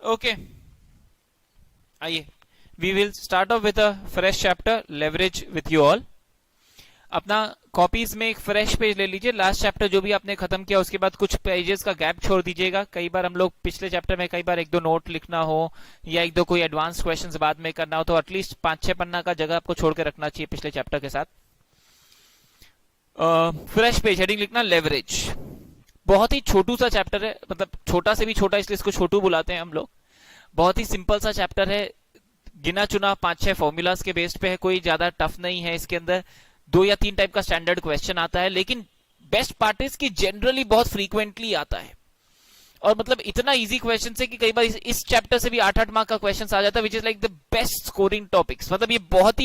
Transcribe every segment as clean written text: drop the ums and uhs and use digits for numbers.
Okay, आइए we will start off with a fresh chapter leverage with you all. अपना copies में एक fresh page ले लीजिए। लास्ट चैप्टर जो भी आपने खत्म किया उसके बाद कुछ पेजेस का गैप छोड़ दीजिएगा। कई बार हम लोग पिछले चैप्टर में कई बार एक दो नोट लिखना हो या एक दो कोई एडवांस क्वेश्चंस बाद में करना हो तो एटलीस्ट 5-6 पन्ना का जगह आपको छोड़ के रखना चाहिए पिछले चैप्टर के साथ। फ्रेश पेज, हेडिंग लिखना लेवरेज। बहुत ही छोटू सा चैप्टर है, मतलब छोटा से भी छोटा इसलिए इसको छोटू बुलाते हैं हम लोग। बहुत ही सिंपल सा चैप्टर है, गिना चुना 5-6 फॉर्मूलाज के बेस्ड पे है, कोई ज्यादा टफ नहीं है। इसके अंदर 2 या 3 टाइप का स्टैंडर्ड क्वेश्चन आता है, लेकिन बेस्ट पार्ट इज कि जनरली बहुत फ्रीक्वेंटली आता है और मतलब इतना इजी क्वेश्चन है कि कई बार इस चैप्टर से भी 8-8 मार्क का क्वेश्चन आ जाता है, which is like the best scoring topics. मतलब ये बहुत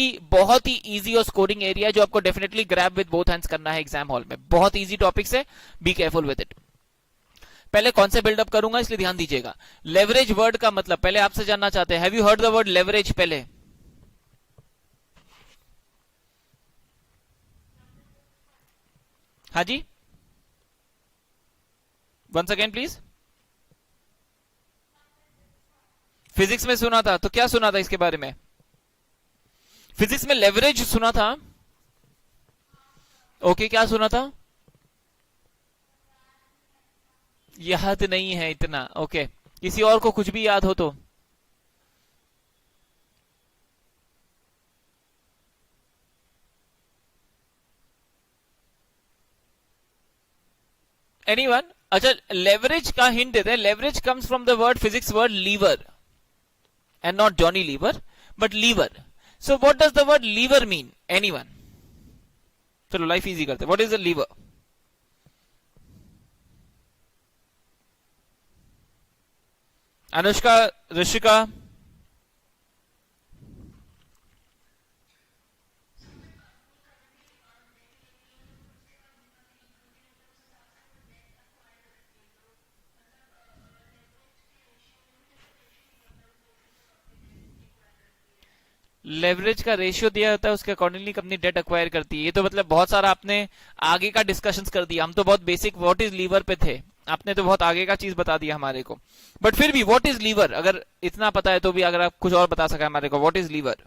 ही इजी और स्कोरिंग एरिया जो आपको definitely grab with both hands करना है एग्जाम हॉल में। बहुत इजी टॉपिक्स है, बी केयरफुल विद इट। पहले कौन से बिल्डअप करूंगा इसलिए ध्यान दीजिएगा। लेवरेज वर्ड का मतलब पहले आपसे जानना चाहते हैं, have you heard the word leverage पहले? हाँ जी, वंस अगेन प्लीज। फिजिक्स में सुना था, तो क्या सुना था इसके बारे में? फिजिक्स में लेवरेज सुना था। ओके, क्या सुना था? याद नहीं है इतना। ओके, किसी और को कुछ भी याद हो तो? एनीवन? अच्छा, लेवरेज का हिंट देते हैं। Leverage comes from the word, physics word lever, and not Johnny Lever but lever. So what does the word lever mean? Anyone? चलो लाइफ इजी करते। What is the lever? Anushka, Rishika, leverage का रेशियो दिया होता है, उसके अकॉर्डिंगली कंपनी डेट एक्वायर करती है। ये तो मतलब बहुत सारा आपने आगे का डिस्कशंस कर दिया। हम तो बहुत बेसिक व्हाट इज लीवर पे थे, आपने तो बहुत आगे का चीज बता दिया हमारे को। बट फिर भी व्हाट इज लीवर, अगर इतना पता है तो भी अगर आप कुछ और बता सका हमारे को, व्हाट इज लीवर?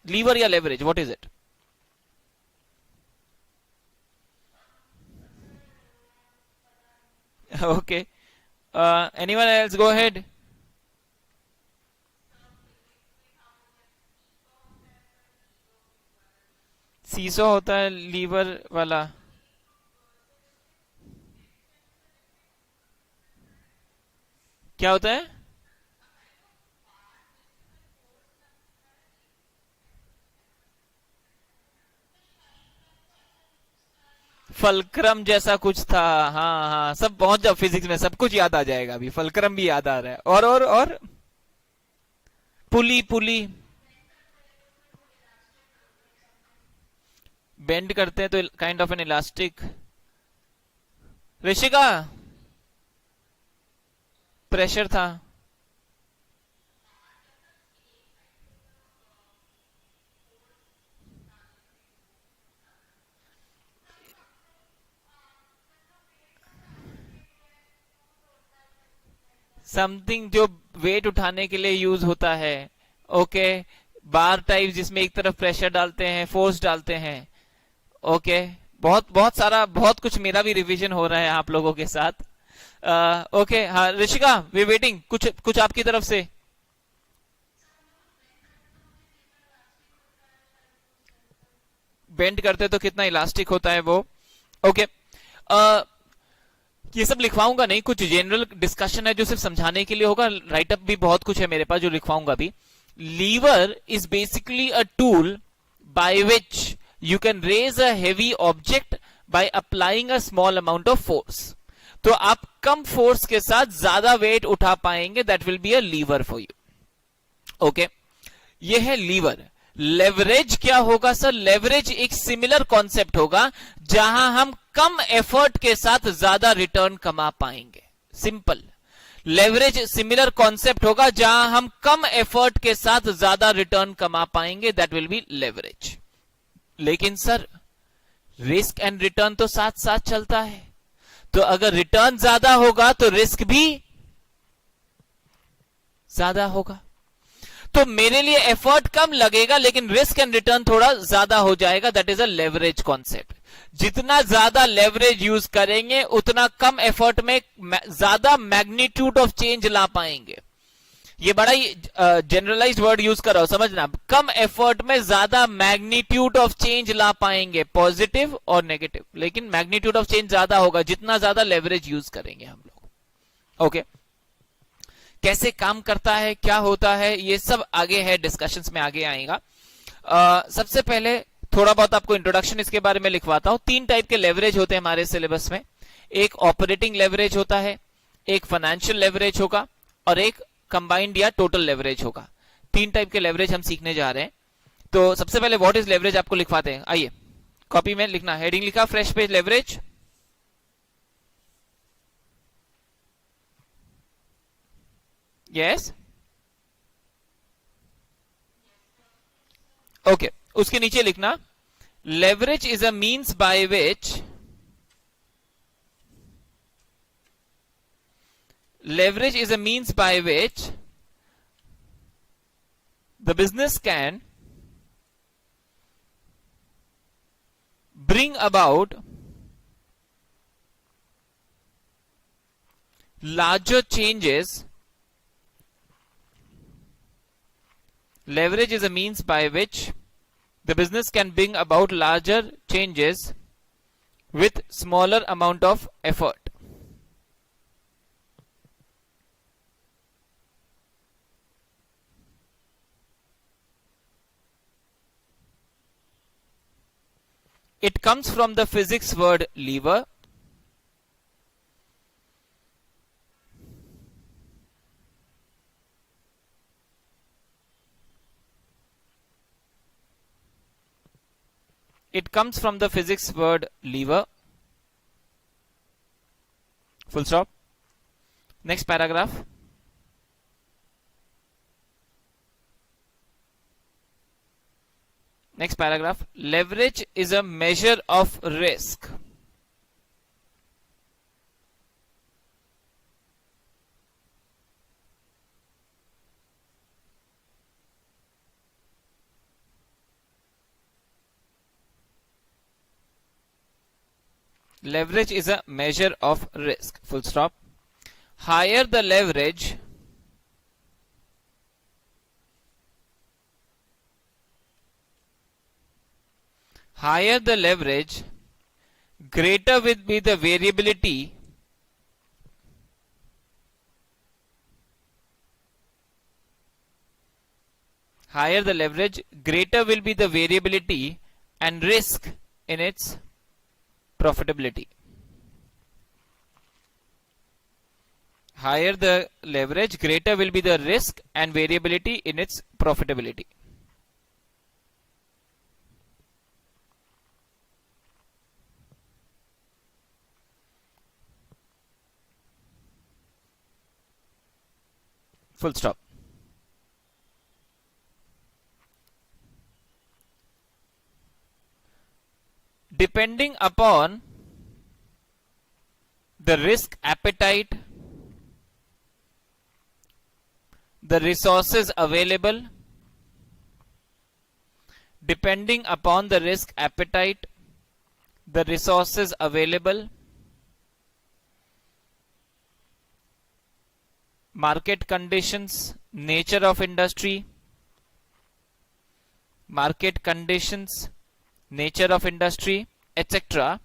लीवर या leverage, what is it? Okay, anyone else, go ahead. Seesaw होता है लीवर वाला। क्या होता है? फलक्रम जैसा कुछ था। हाँ हाँ, सब पहुंच जाओ, फिजिक्स में सब कुछ याद आ जाएगा। अभी फलक्रम भी याद आ रहा है। और पुली, पुली बेंड करते हैं तो kind of N elastic. Rishika, pressure था। समथिंग जो वेट उठाने के लिए यूज होता है। ओके, बार टाइप जिसमें एक तरफ प्रेशर डालते हैं, फोर्स डालते हैं। ओके, बहुत बहुत सारा, बहुत कुछ मेरा भी रिवीजन हो रहा है आप लोगों के साथ। ओके, हाँ ऋषिका, वी वेटिंग, कुछ कुछ आपकी तरफ से। बेंड करते तो कितना इलास्टिक होता है वो। ओके, ये सब लिखवाऊंगा नहीं, कुछ जनरल डिस्कशन है जो सिर्फ समझाने के लिए होगा। राइटअप भी बहुत कुछ है मेरे पास जो लिखवाऊंगा भी। Lever is basically a tool by which you can raise a heavy object by applying a small amount of force। तो आप कम फोर्स के साथ ज्यादा वेट उठा पाएंगे, that will be a lever for you. Okay, ये है लीवर। लेवरेज क्या होगा सर? लेवरेज एक सिमिलर कॉन्सेप्ट होगा जहां हम कम एफर्ट के साथ ज्यादा रिटर्न कमा पाएंगे। सिंपल, लेवरेज सिमिलर कॉन्सेप्ट होगा जहां हम कम एफर्ट के साथ ज्यादा रिटर्न कमा पाएंगे, दैट विल बी लेवरेज। लेकिन सर रिस्क एंड रिटर्न तो साथ साथ चलता है, तो अगर रिटर्न ज्यादा होगा तो रिस्क भी ज्यादा होगा। तो मेरे लिए एफर्ट कम लगेगा लेकिन रिस्क एंड रिटर्न थोड़ा ज्यादा हो जाएगा। That is a leverage concept. जितना ज्यादा लेवरेज यूज करेंगे उतना कम एफर्ट में ज्यादा मैग्नीट्यूड ऑफ चेंज ला पाएंगे। ये बड़ा ही जनरलाइज्ड वर्ड यूज कर रहा हूं, समझना। कम एफर्ट में ज्यादा मैग्नीट्यूड ऑफ चेंज ला पाएंगे, पॉजिटिव और नेगेटिव, लेकिन मैग्नीट्यूड ऑफ चेंज ज्यादा होगा जितना ज्यादा लेवरेज यूज करेंगे हम लोग। ओके, कैसे काम करता है, क्या होता है, ये सब आगे है, डिस्कशंस में आगे आएगा। सबसे पहले थोड़ा बहुत आपको इंट्रोडक्शन इसके बारे में लिखवाता हूं। 3 टाइप के लेवरेज होते हैं हमारे सिलेबस में। एक ऑपरेटिंग लेवरेज होता है, एक फाइनेंशियल लेवरेज होगा और एक कंबाइंड या टोटल लेवरेज होगा। 3 टाइप के लेवरेज हम सीखने जा रहे हैं। तो सबसे पहले व्हाट इज लेवरेज आपको लिखवाते हैं। आइए, कॉपी में लिखना, हेडिंग लिखा fresh page leverage. Yes, okay. उसके नीचे लिखना, leverage is a means by which leverage is a means by which the business can bring about larger changes. Leverage is a means by which the business can bring about larger changes with smaller amount of effort. It comes from the physics word lever. It comes from the physics word lever. Full stop. Next paragraph. Next paragraph. Leverage is a measure of risk. Leverage is a measure of risk. Full stop. Higher the leverage, greater will be the variability higher the leverage, greater will be the variability and risk in its profitability. Higher the leverage, greater will be the risk and variability in its profitability. Full stop. Depending upon the risk appetite, the resources available, depending upon the risk appetite, the resources available, market conditions, nature of industry, market conditions, nature of industry, etc.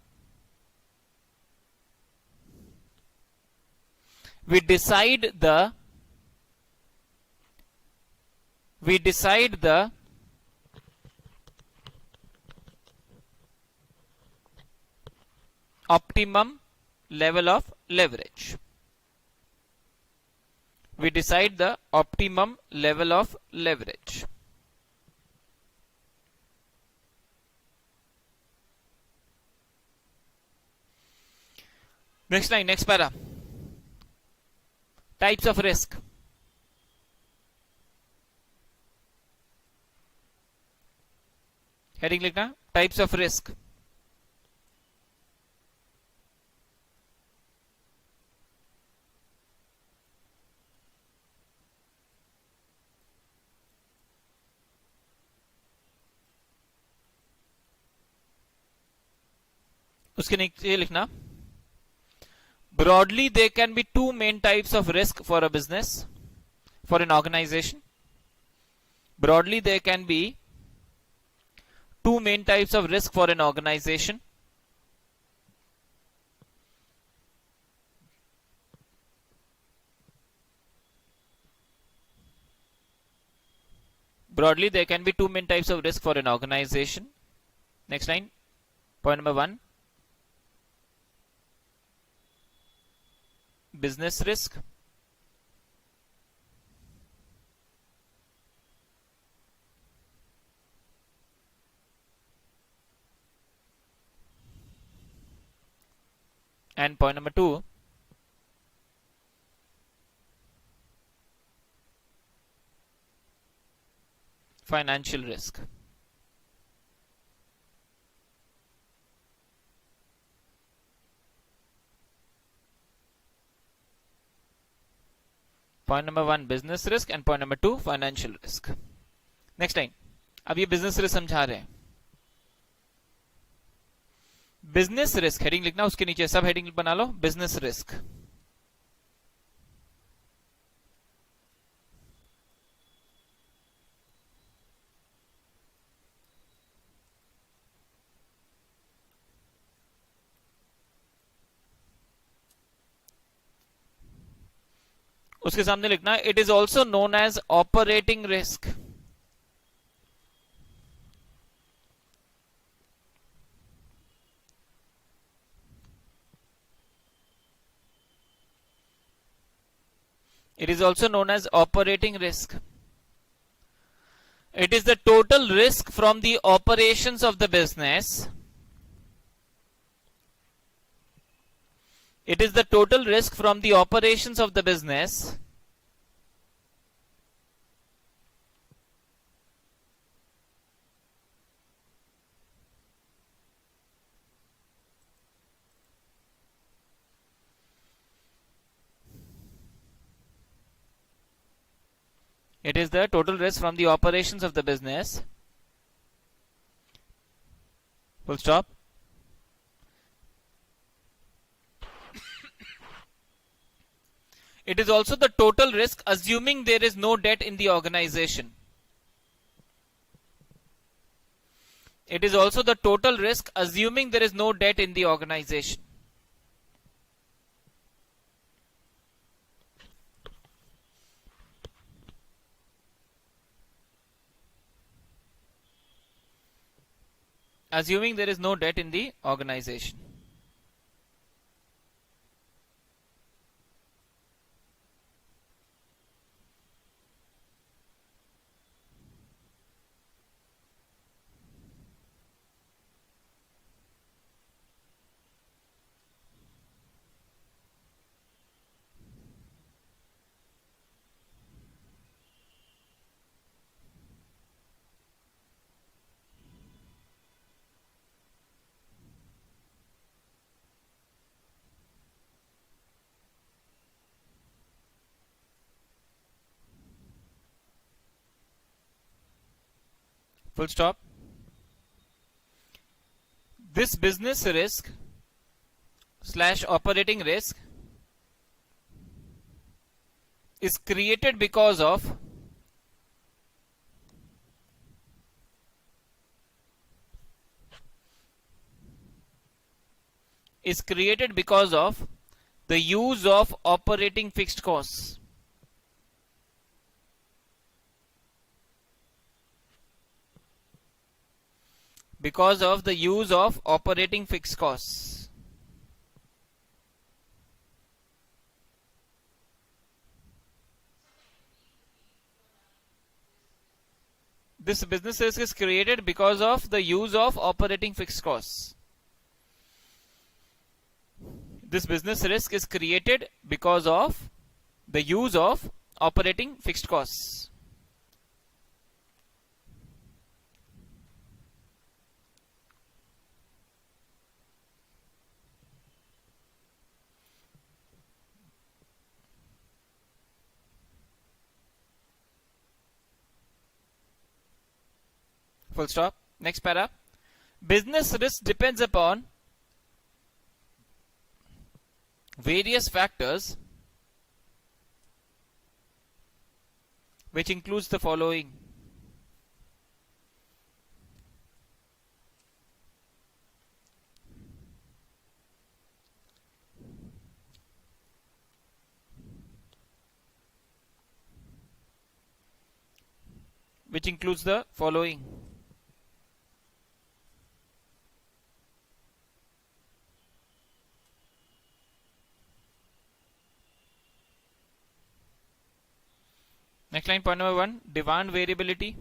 We decide the optimum level of leverage. We decide the optimum level of leverage. Next line, next para. Types of risk. Heading लिखना, types of risk. उसके नीचे लिखना broadly there can be two main types of risk for a business, for an organization. Broadly there can be two main types of risk for an organization. Broadly there can be two main types of risk for an organization. Next line, point number 1, business risk. And point number 2, financial risk. Point number 1 business risk and point number 2 financial risk. Next line, अब ये business risk समझा रहे हैं. Business risk heading लिखना, उसके नीचे सब heading बना लो बिजनेस रिस्क. उसके सामने लिखना it is also known as operating risk. It is also known as operating risk. It is the total risk from the operations of the business. It is the total risk from the operations of the business It is the total risk from the operations of the business. Full stop. It is also the total risk assuming there is no debt in the organization. It is also the total risk assuming there is no debt in the organization. Assuming there is no debt in the organization. Full stop. This business risk / operating risk is created because of the use of operating fixed costs. Because of the use of operating fixed costs. This business risk is created because of the use of operating fixed costs. This business risk is created because of the use of operating fixed costs. Full stop. Next para. Business risk depends upon various factors which includes the following. Which includes the following. Next line, point number 1, demand variability.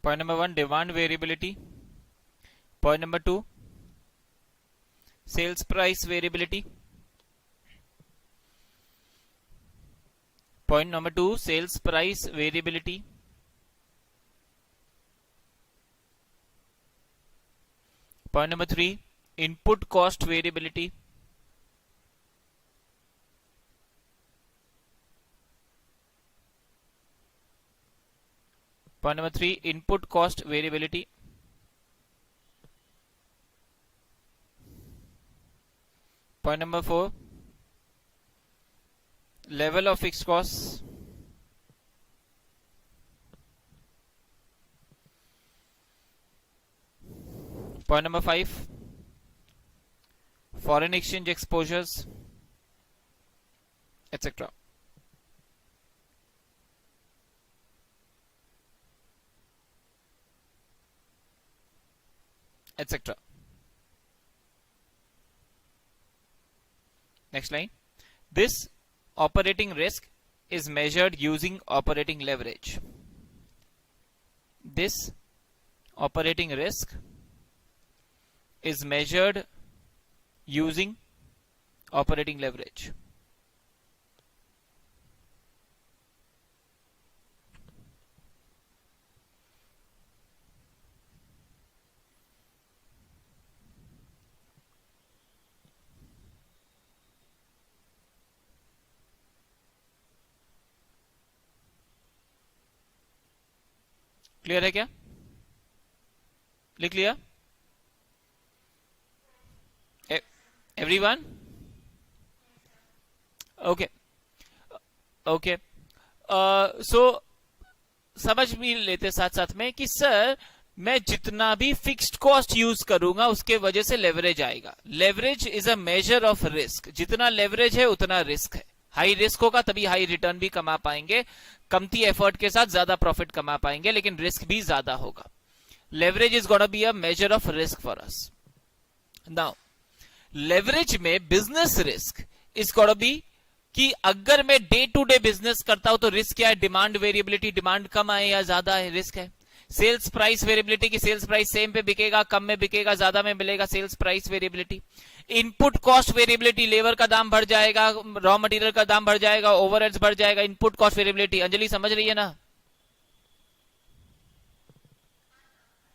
Point number 1, demand variability. Point number 2, sales price variability. Point number 2, sales price variability. Point number 3, input cost variability. Point number 3, input cost variability. Point number 4, level of fixed costs. Point number 5, foreign exchange exposures, etc. etc. Next line. This operating risk is measured using operating leverage. This operating risk is measured using operating leverage. Clear है क्या? लिख लिया everyone? Okay. Okay. So समझ भी लेते साथ साथ में कि सर मैं जितना भी फिक्स्ड कॉस्ट यूज करूंगा उसके वजह से लेवरेज आएगा. Leverage is a measure of risk. जितना लेवरेज है उतना रिस्क है. हाई रिस्क होगा तभी हाई रिटर्न भी कमा पाएंगे. कमती एफर्ट के साथ ज्यादा प्रॉफिट कमा पाएंगे लेकिन रिस्क भी ज्यादा होगा. Leverage is gonna be a measure of risk for us. Now leverage में business risk is gonna be कि अगर मैं डे टू डे बिजनेस करता हूं तो रिस्क क्या है? Demand variability. डिमांड कम आए या ज्यादा है, रिस्क है. सेल्स प्राइस वेरिएबिलिटी की सेल्स प्राइस सेम पे बिकेगा, कम में बिकेगा, ज्यादा में मिलेगा, sales price variability. Input cost variability. Labour का दाम बढ़ जाएगा, रॉ मटेरियल का दाम बढ़ जाएगा, ओवरहेड्स बढ़ जाएगा. Input cost variability. अंजलि समझ रही है ना?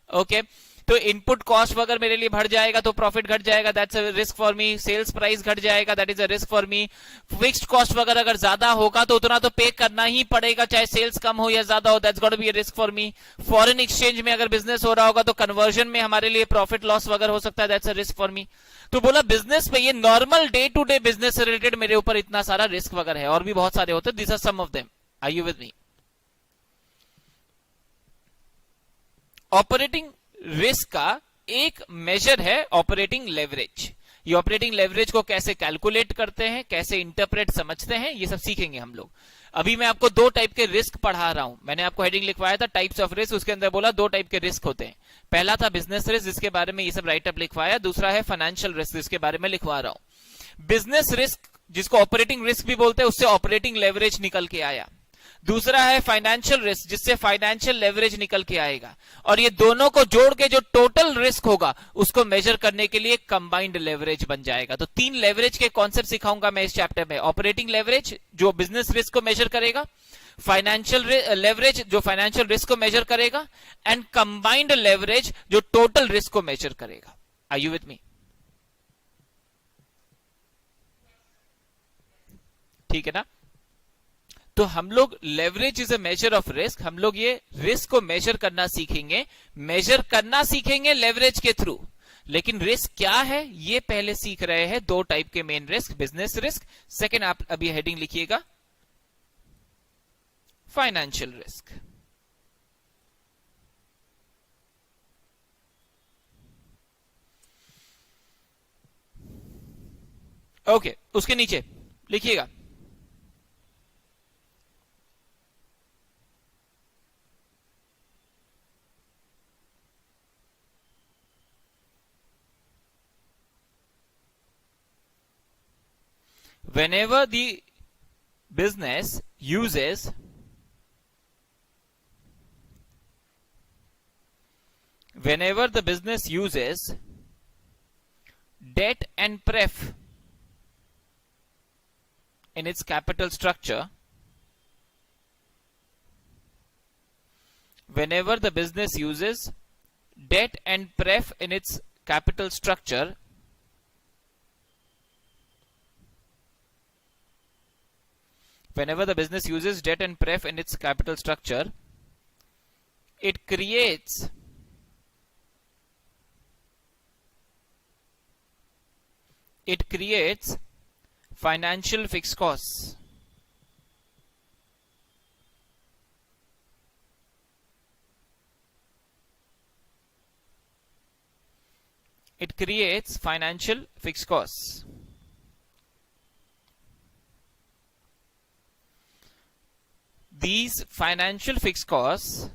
ओके तो इनपुट कॉस्ट अगर मेरे लिए बढ़ जाएगा तो प्रॉफिट घट जाएगा, that's a risk for me. Sales price घट जाएगा, that is a risk for me. Fixed cost वगैरह अगर ज्यादा होगा तो उतना तो पे करना ही पड़ेगा चाहे सेल्स कम हो या ज्यादा हो, that's got be a risk for me. Foreign exchange में अगर बिजनेस हो रहा होगा तो कन्वर्जन में हमारे लिए प्रॉफिट लॉस वगैरह हो सकता है, that's a risk for me. तो बोला बिजनेस में ये normal day to day business से रिलेटेड मेरे ऊपर इतना सारा रिस्क वगैरह है, और भी बहुत सारे होते हैं. This are some of them. Are you with me? Operating risk का एक मेजर है ऑपरेटिंग लेवरेज. ये ऑपरेटिंग लेवरेज को कैसे कैलकुलेट करते हैं, कैसे इंटरप्रेट समझते हैं, ये सब सीखेंगे हम लोग. अभी मैं आपको दो टाइप के रिस्क पढ़ा रहा हूं. मैंने आपको हेडिंग लिखवाया था टाइप्स ऑफ रिस्क, उसके अंदर बोला दो टाइप के रिस्क होते हैं. पहला था बिजनेस रिस्क जिसके बारे में ये सब राइटअप लिखवाया. दूसरा है फाइनेंशियल रिस्क जिसके बारे में लिखवा रहा हूं. बिजनेस रिस्क जिसको ऑपरेटिंग रिस्क भी बोलते हैं उससे ऑपरेटिंग लेवरेज निकल के आया. दूसरा है फाइनेंशियल रिस्क जिससे फाइनेंशियल लेवरेज निकल के आएगा. और ये दोनों को जोड़ के जो टोटल रिस्क होगा उसको मेजर करने के लिए कंबाइंड लेवरेज बन जाएगा. तो तीन लेवरेज के कॉन्सेप्ट सिखाऊंगा मैं इस चैप्टर में. ऑपरेटिंग लेवरेज जो बिजनेस रिस्क को मेजर करेगा, फाइनेंशियल लेवरेज जो फाइनेंशियल रिस्क को मेजर करेगा, एंड कंबाइंड लेवरेज जो टोटल रिस्क को मेजर करेगा. Are you with me? ठीक है ना? तो हम लोग leverage is a measure of risk, हम लोग ये रिस्क को मेजर करना सीखेंगे, लेवरेज के थ्रू। लेकिन रिस्क क्या है ये पहले सीख रहे हैं। दो टाइप के main risk, business risk, second आप अभी हेडिंग लिखिएगा फाइनेंशियल रिस्क। ओके, उसके नीचे लिखिएगा whenever the business uses debt and pref in its capital structure, whenever the business uses debt and pref in its capital structure, whenever the business uses debt and pref in its capital structure, it creates financial fixed costs. It creates financial fixed costs. These financial fixed costs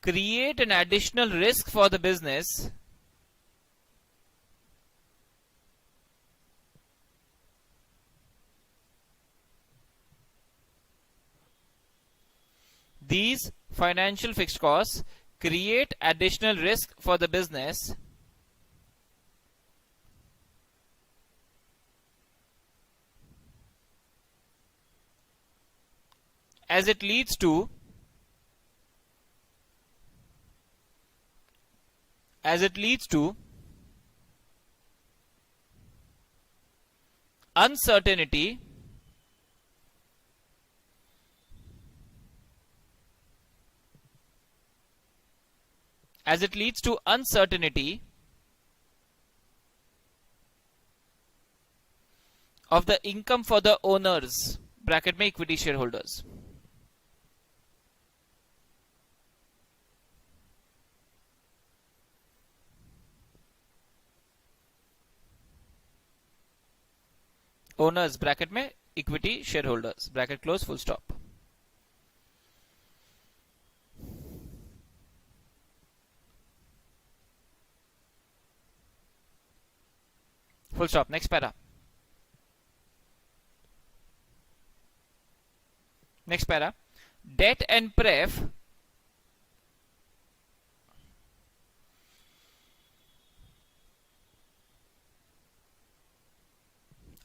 create an additional risk for the business These financial fixed costs create additional risk for the business as it leads to uncertainty of the income for the owners, bracket में equity share holders. Owners bracket में equity share holders, bracket close, full stop. Full stop. Next para. Next para, debt and pref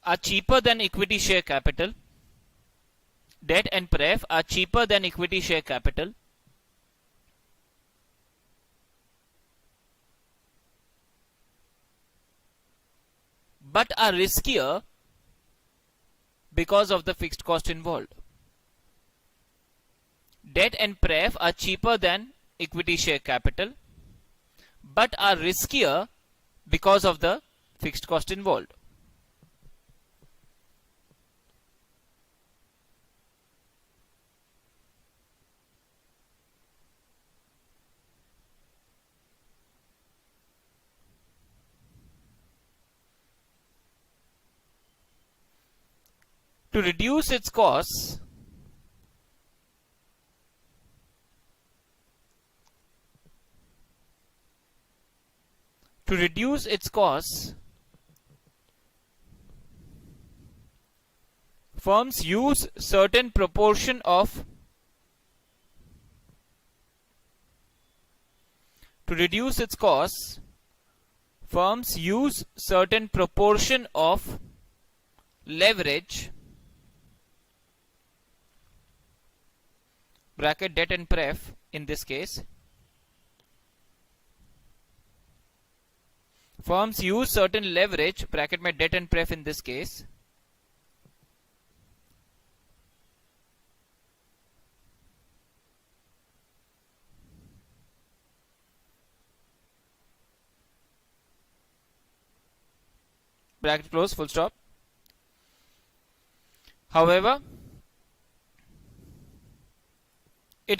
are cheaper than equity share capital. Debt and pref are cheaper than equity share capital. But are riskier because of the fixed cost involved. Debt and pref are cheaper than equity share capital, but are riskier because of the fixed cost involved. To reduce its costs, firms use certain proportion of leverage, bracket debt and pref in this case. Firms use certain leverage, bracket में debt and pref in this case, bracket close, full stop. However, it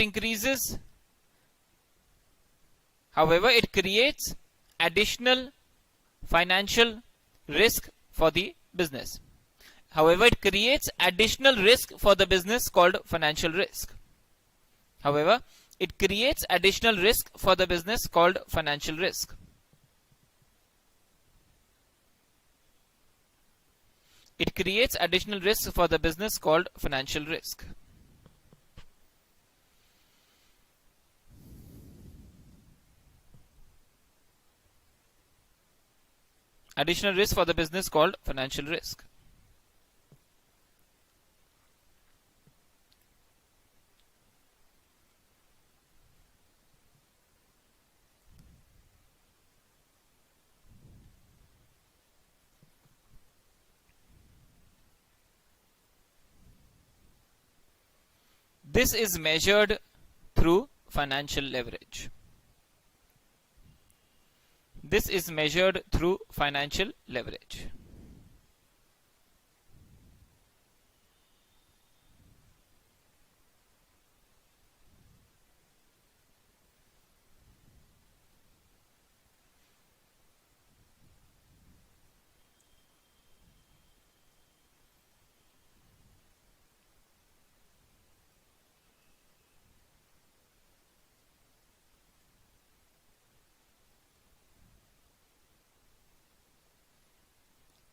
creates additional financial risk for the business. However, it creates additional risk for the business called financial risk. However, it creates additional risk for the business called financial risk. It creates additional risk for the business called financial risk. Additional risk for the business called financial risk. This is measured through financial leverage. This is measured through financial leverage.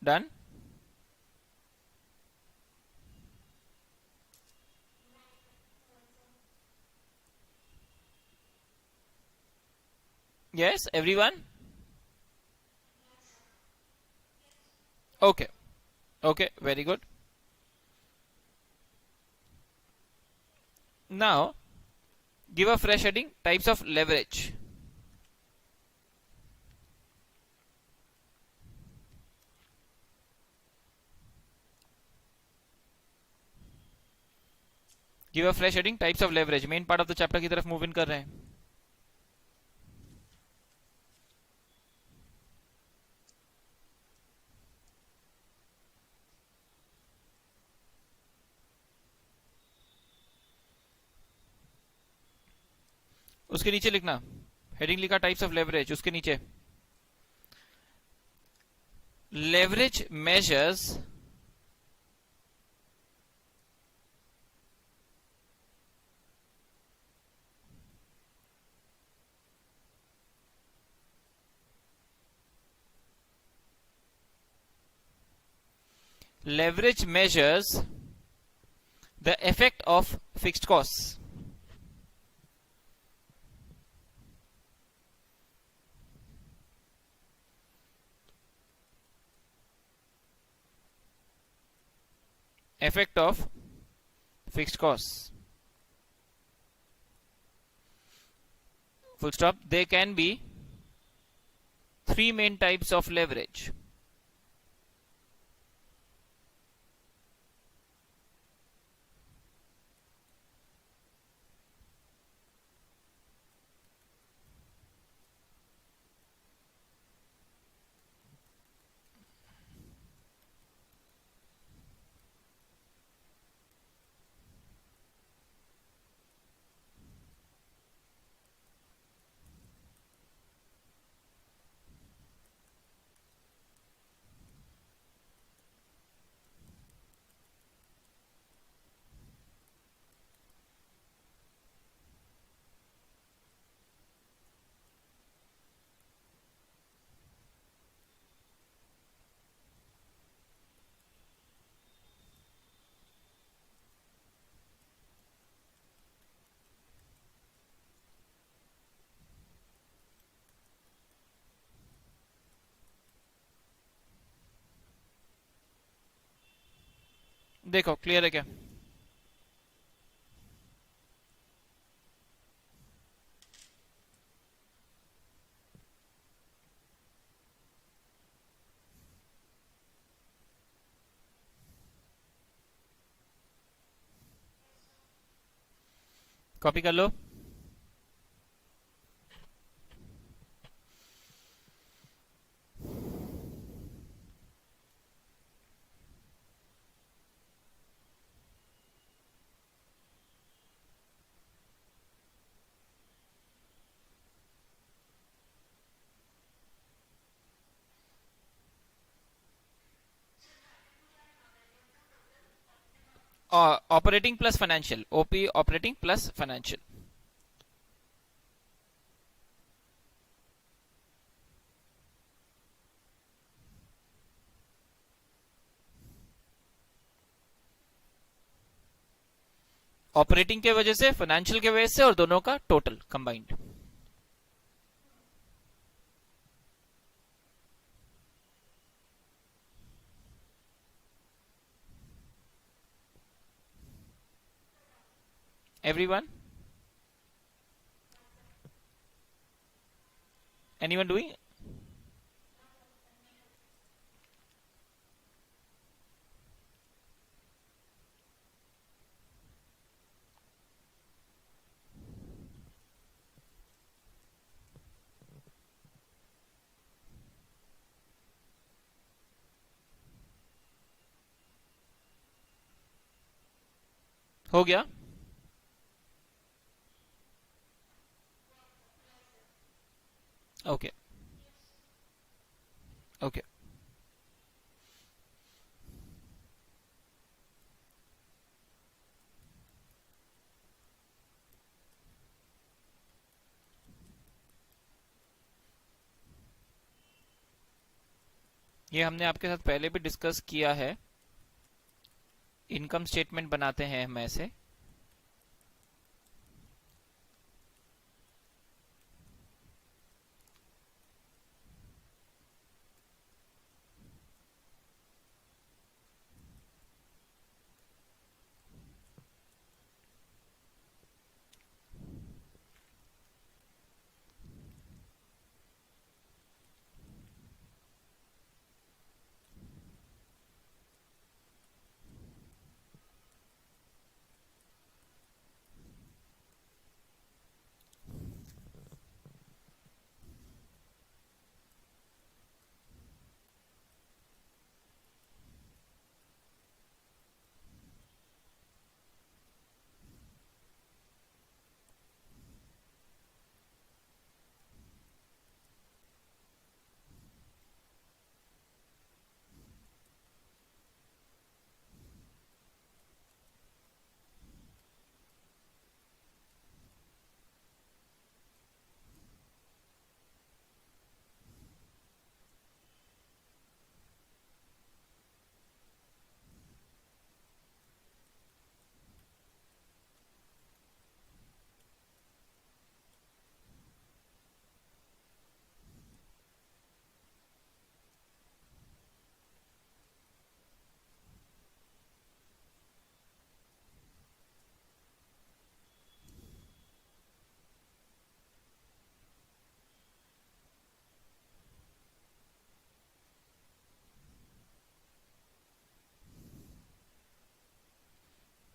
Done? Yes, everyone? Okay. Okay, very good. Now, give a fresh heading, types of leverage. Give a fresh heading types of leverage. Main part of the chapter की तरफ move in कर रहे हैं. उसके नीचे लिखना heading लिखा types of leverage. उसके नीचे leverage measures leverage measures the effect of fixed costs. Effect of fixed costs. Full stop. There can be three main types of leverage. देखो क्लियर है क्या? कॉपी कर लो. Operating plus financial, OP operating plus financial. Operating के वजह से, financial के वजह से, और दोनों का total combined. Everyone, anyone doing? हो गया? Okay okay. ये हमने आपके साथ पहले भी डिस्कस किया है। इनकम स्टेटमेंट बनाते हैं हम ऐसे।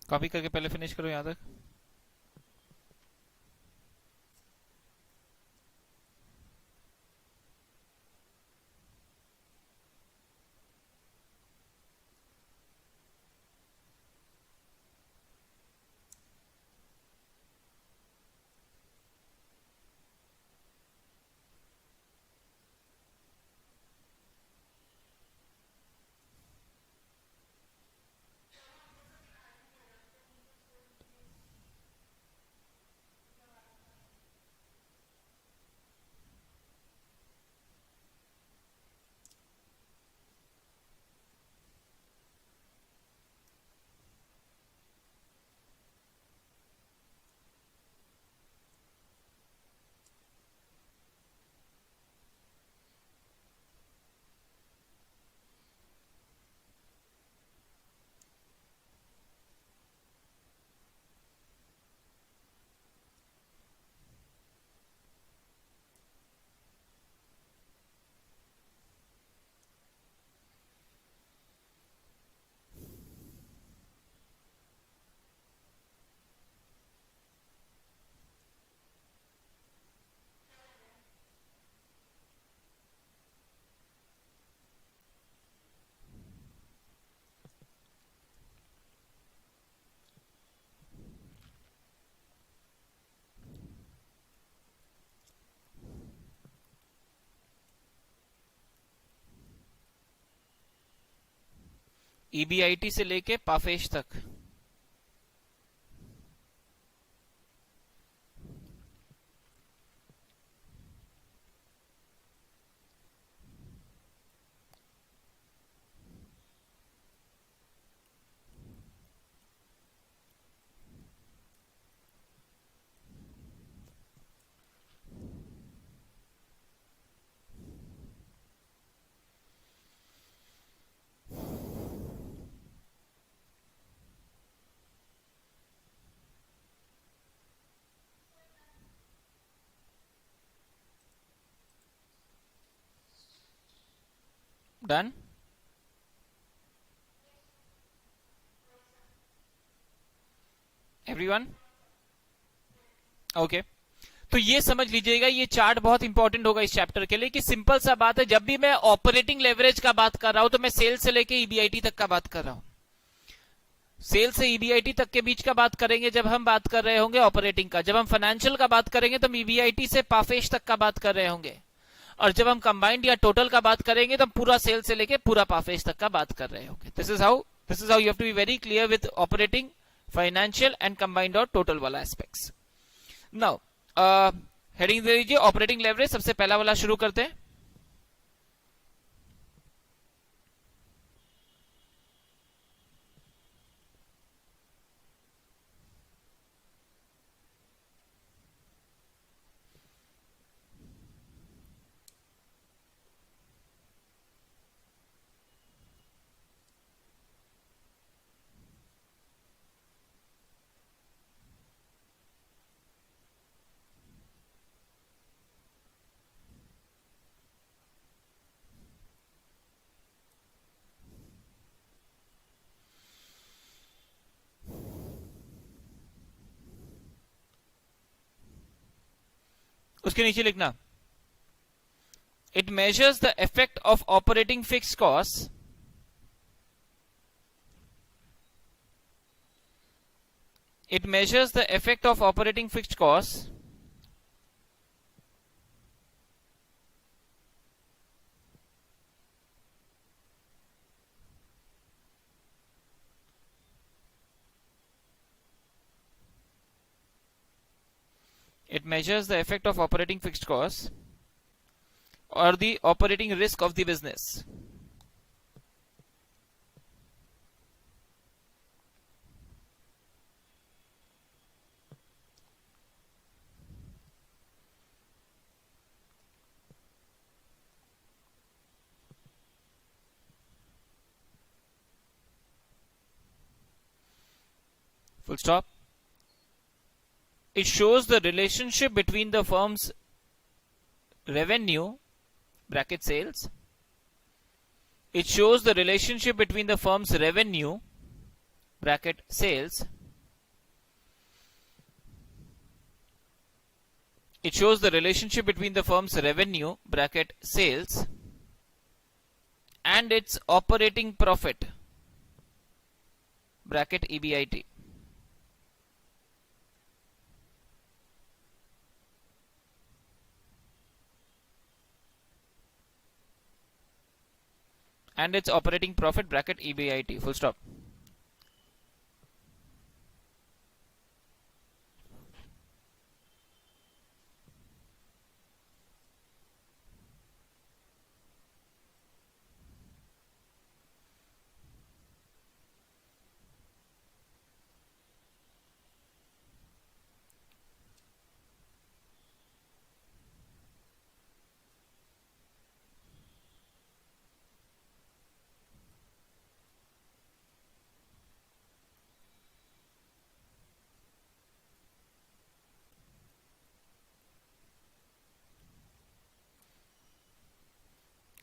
कॉपी करके पहले फिनिश करो यहां तक। ईबीआईटी से लेके पाफेश तक डन. Everyone okay. तो ये समझ लीजिएगा, ये चार्ट बहुत इंपॉर्टेंट होगा इस चैप्टर के लिए कि सिंपल सा बात है, जब भी मैं ऑपरेटिंग लेवरेज का बात कर रहा हूं तो मैं सेल्स से लेके ईबीआईटी तक का बात कर रहा हूं. सेल्स से ईबीआईटी तक के बीच का बात करेंगे जब हम बात कर रहे होंगे ऑपरेटिंग का. जब हम फाइनेंशियल का बात करेंगे तो हम ईबीआईटी से पाफेश तक का बात कर रहे होंगे. और जब हम कंबाइंड या टोटल का बात करेंगे तो हम पूरा सेल्स से लेके पूरा पाफेज तक का बात कर रहे होंगे. This is how you have to be very clear with operating, financial and combined और टोटल वाला एस्पेक्ट्स. नाउ हेडिंग दे दीजिए ऑपरेटिंग लेवरेज. सबसे पहला वाला शुरू करते हैं. उसके नीचे लिखना, it measures the effect of operating fixed cost it measures the effect of operating fixed costs or the operating risk of the business. Full stop. It shows the relationship between the firm's revenue bracket sales. It shows the relationship between the firm's revenue bracket sales. It shows the relationship between the firm's revenue bracket sales and its operating profit bracket EBIT. And its operating profit bracket EBIT. Full stop.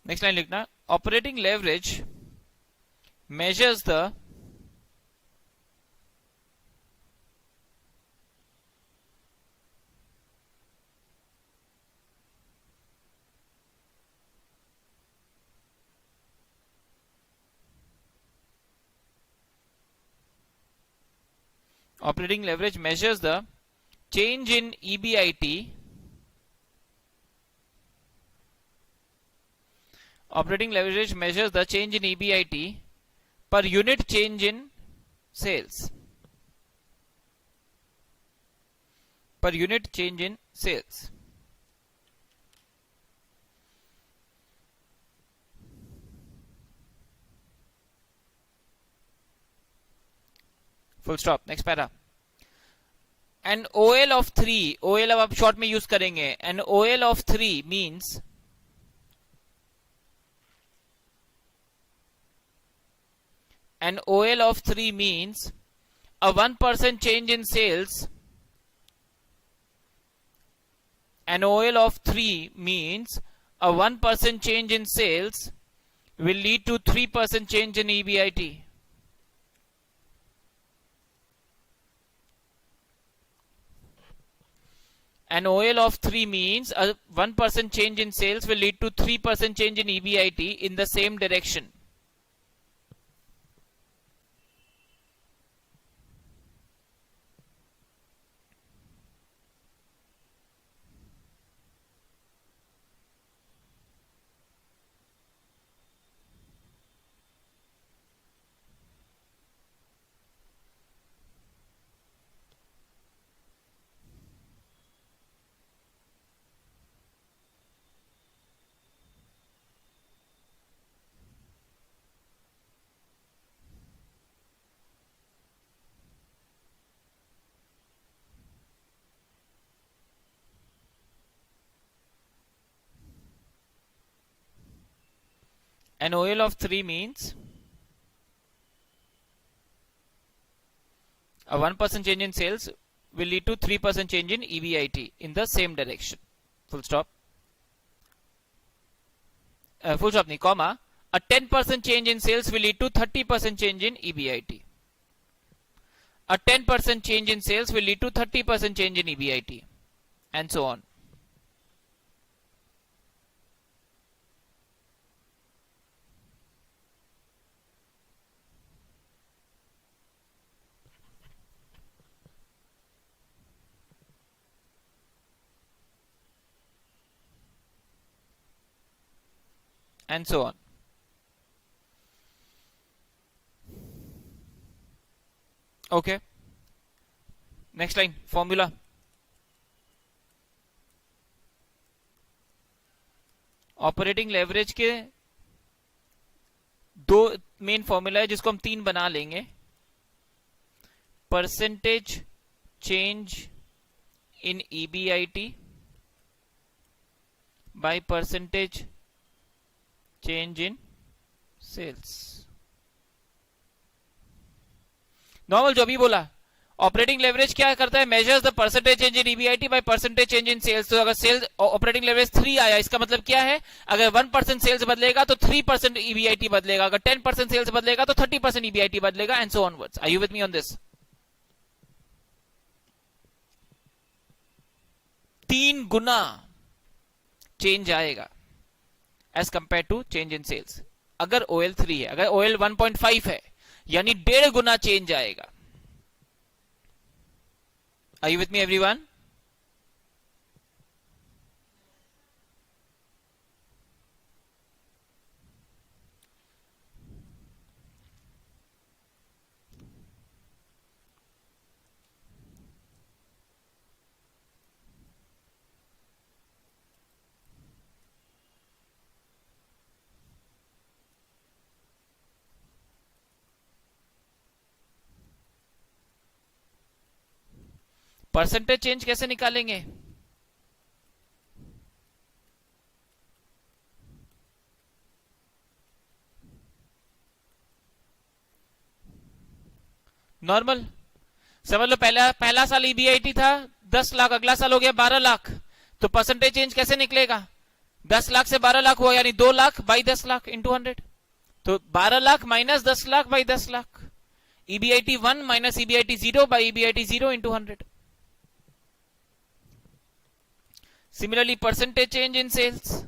Next line लिखना, operating leverage measures the operating leverage measures the change in EBIT. Operating leverage measures the change in EBIT per unit change in sales. Per unit change in sales. Full stop. Next para. An OL of 3, OL अब आप short में use करेंगे. An OL of 3 means an OL of 3 means a 1% change in sales. An OL of 3 means a 1% change in sales will lead to 3% change in EBIT. An OL of 3 means a 1% change in sales will lead to 3% change in EBIT in the same direction. An OL of 3 means a 1% change in sales will lead to 3% change in EBIT in the same direction. Full stop. Full stop, comma. A 10% change in sales will lead to 30% change in EBIT. A 10% change in sales will lead to 30% change in EBIT, and so on. And so on. Okay. Next line, formula. Operating leverage के दो main formula है जिसको हम तीन बना लेंगे. Percentage change in EBIT by percentage change in sales. Normal जो भी बोला, ऑपरेटिंग लेवरेज क्या करता है, measures the percentage change in EBIT by percentage change in sales. तो अगर सेल्स ऑपरेटिंग लेवरेज 3 आया, इसका मतलब क्या है, अगर 1% सेल्स बदलेगा तो 3% EBIT बदलेगा, अगर 10% सेल्स बदलेगा तो 30% EBIT बदलेगा, and so onwards. Are you with me on this? 3 गुना चेंज आएगा as compared to change in sales. अगर OL 3 है, अगर OL 1.5 है, यानी 1.5 गुना चेंज आएगा. Are you with me, everyone? Percentage change कैसे निकालेंगे? नॉर्मल समझ लो, पहला साल EBIT था 10 लाख, अगला साल हो गया 12 लाख, तो परसेंटेज चेंज कैसे निकलेगा? 10 लाख से 12 लाख हुआ, यानी 2 लाख बाई 10 लाख इंटू 100. तो 12 lakh minus 10 lakh by 10 lakh. EBIT 1 minus EBIT 0 by EBIT 0 into 100. Similarly, percentage change in sales.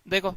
देखो,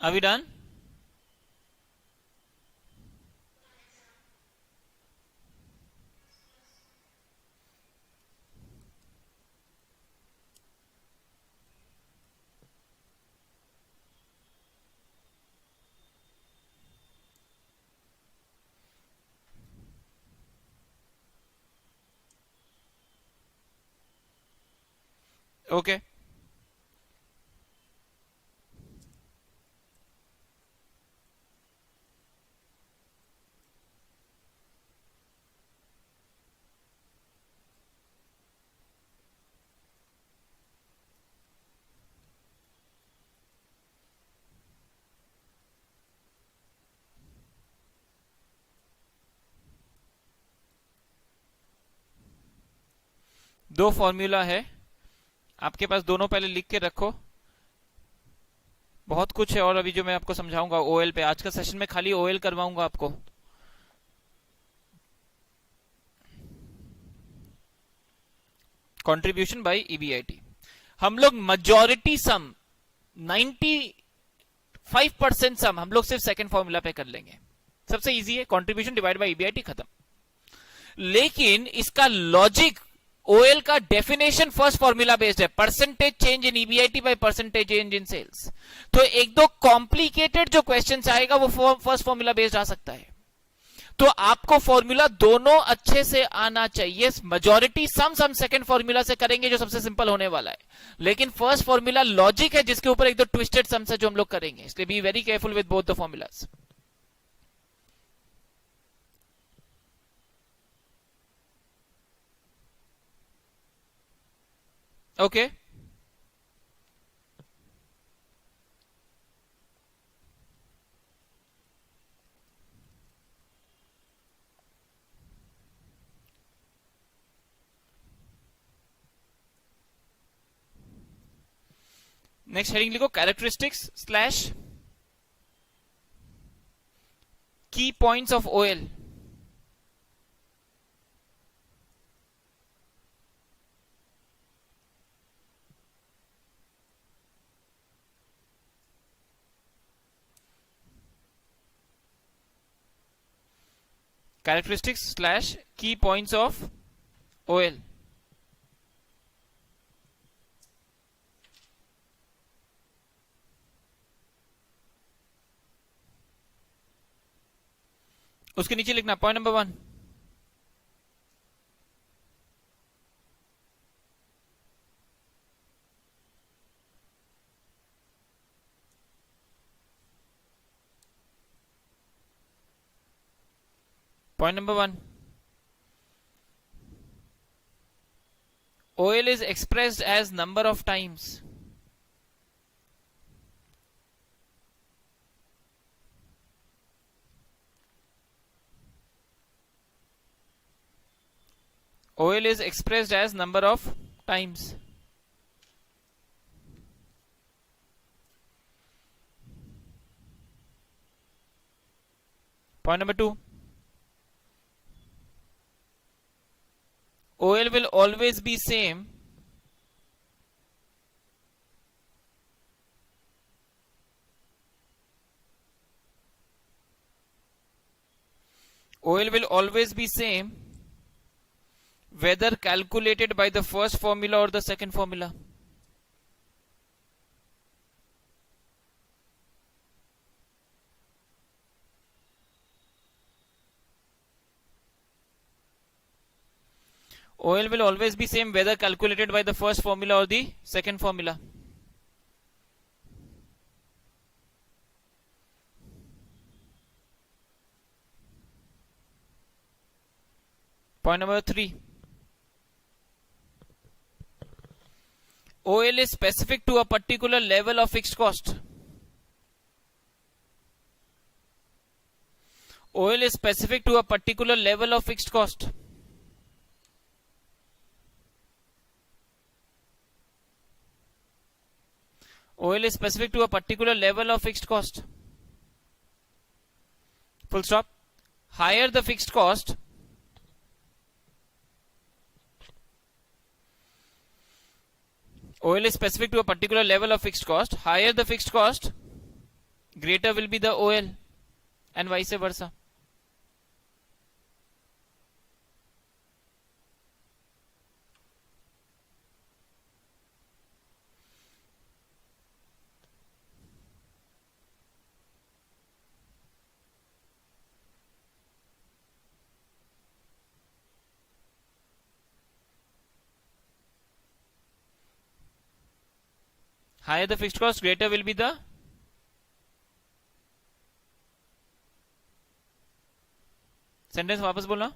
Are we done? Okay. दो फॉर्मूला है आपके पास, दोनों पहले लिख के रखो। बहुत कुछ है और अभी जो मैं आपको समझाऊंगा ओएल पे, आज का सेशन में खाली ओएल करवाऊंगा आपको। कंट्रीब्यूशन बाय ईबीआईटी, हम लोग मेजॉरिटी सम 95% सम हम लोग सिर्फ सेकंड फॉर्मूला पे कर लेंगे। सबसे इजी है, कंट्रीब्यूशन डिवाइड बाय ईबीआईटी, खत्म। लेकिन इसका लॉजिक, ओएल का डेफिनेशन फर्स्ट फॉर्मूला बेस्ड है, percentage change in EBIT by percentage change in sales. तो एक दो कॉम्प्लिकेटेड जो क्वेश्चन आएगा वो फर्स्ट फॉर्मूला बेस्ड आ सकता है। तो आपको फॉर्मूला दोनों अच्छे से आना चाहिए। मेजॉरिटी सम सेकंड फॉर्मूला से करेंगे जो सबसे सिंपल होने वाला है, लेकिन फर्स्ट फॉर्मूला लॉजिक है जिसके ऊपर एक दो ट्विस्टेड सम्स है जो हम लोग करेंगे, इसलिए be very careful with both the formulas. Okay, next heading लिखो, characteristics slash key points of OL. characteristics slash key points of OL। उसके नीचे लिखना point number 1। Point number 1, OL is expressed as number of times OL is expressed as number of times। Point number 2, OL will always be same OL will always be same whether calculated by the first formula or the second formula। OL will always be same whether calculated by the first formula or the second formula। Point number 3, OL is specific to a particular level of fixed cost। OL is specific to a particular level of fixed cost। OL is specific to a particular level of fixed cost, full stop। Higher the fixed cost, OL is specific to a particular level of fixed cost, higher the fixed cost, greater will be the OL and vice versa. Higher the fixed cost, greater will be the sentence वापस बोलना.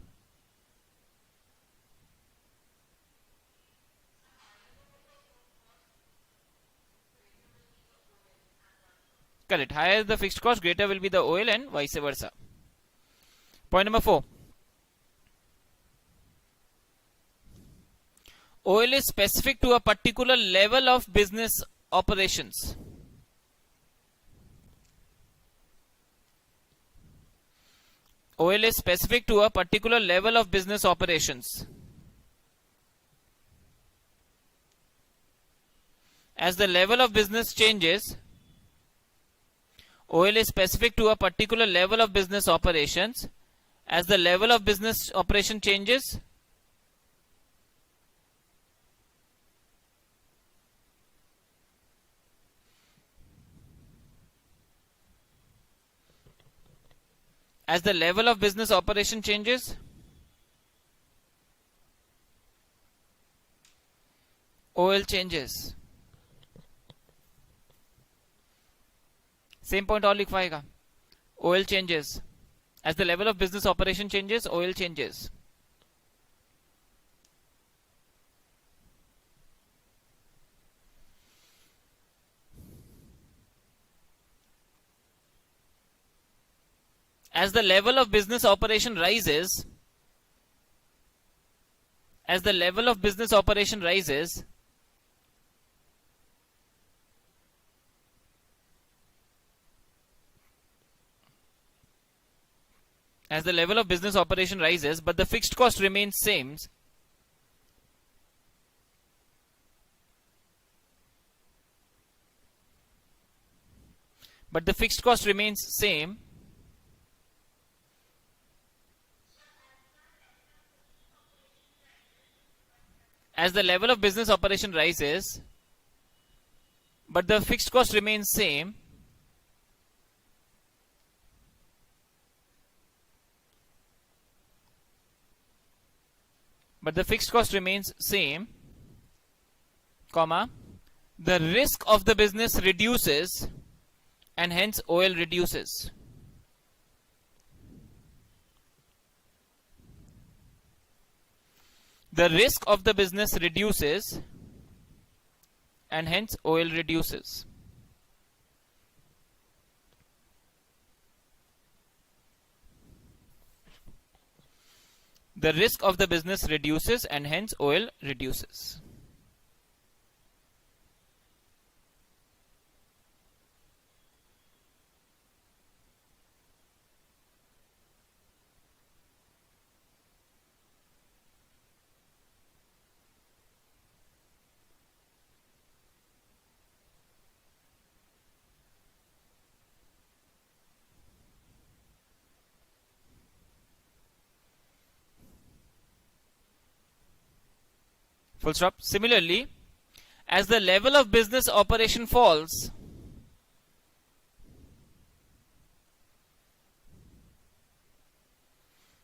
Correct. Higher the fixed cost, greater will be the OL and vice versa. Point number 4. OL is specific to a particular level of business operations. OL is specific to a particular level of business operations. As the level of business changes, OL is specific to a particular level of business operations. As the level of business operation changes, as the level of business operation changes, OL changes. Same point और लिखवाएगा. OL changes. As the level of business operation changes, OL changes. As the level of business operation rises, as the level of business operation rises, as the level of business operation rises, but the fixed cost remains same, but the fixed cost remains same, as the level of business operation rises, but the fixed cost remains same, but the fixed cost remains same, comma, the risk of the business reduces and hence OL reduces. The risk of the business reduces and hence OL reduces. The risk of the business reduces and hence OL reduces. Full stop. Similarly, as the level of business operation falls,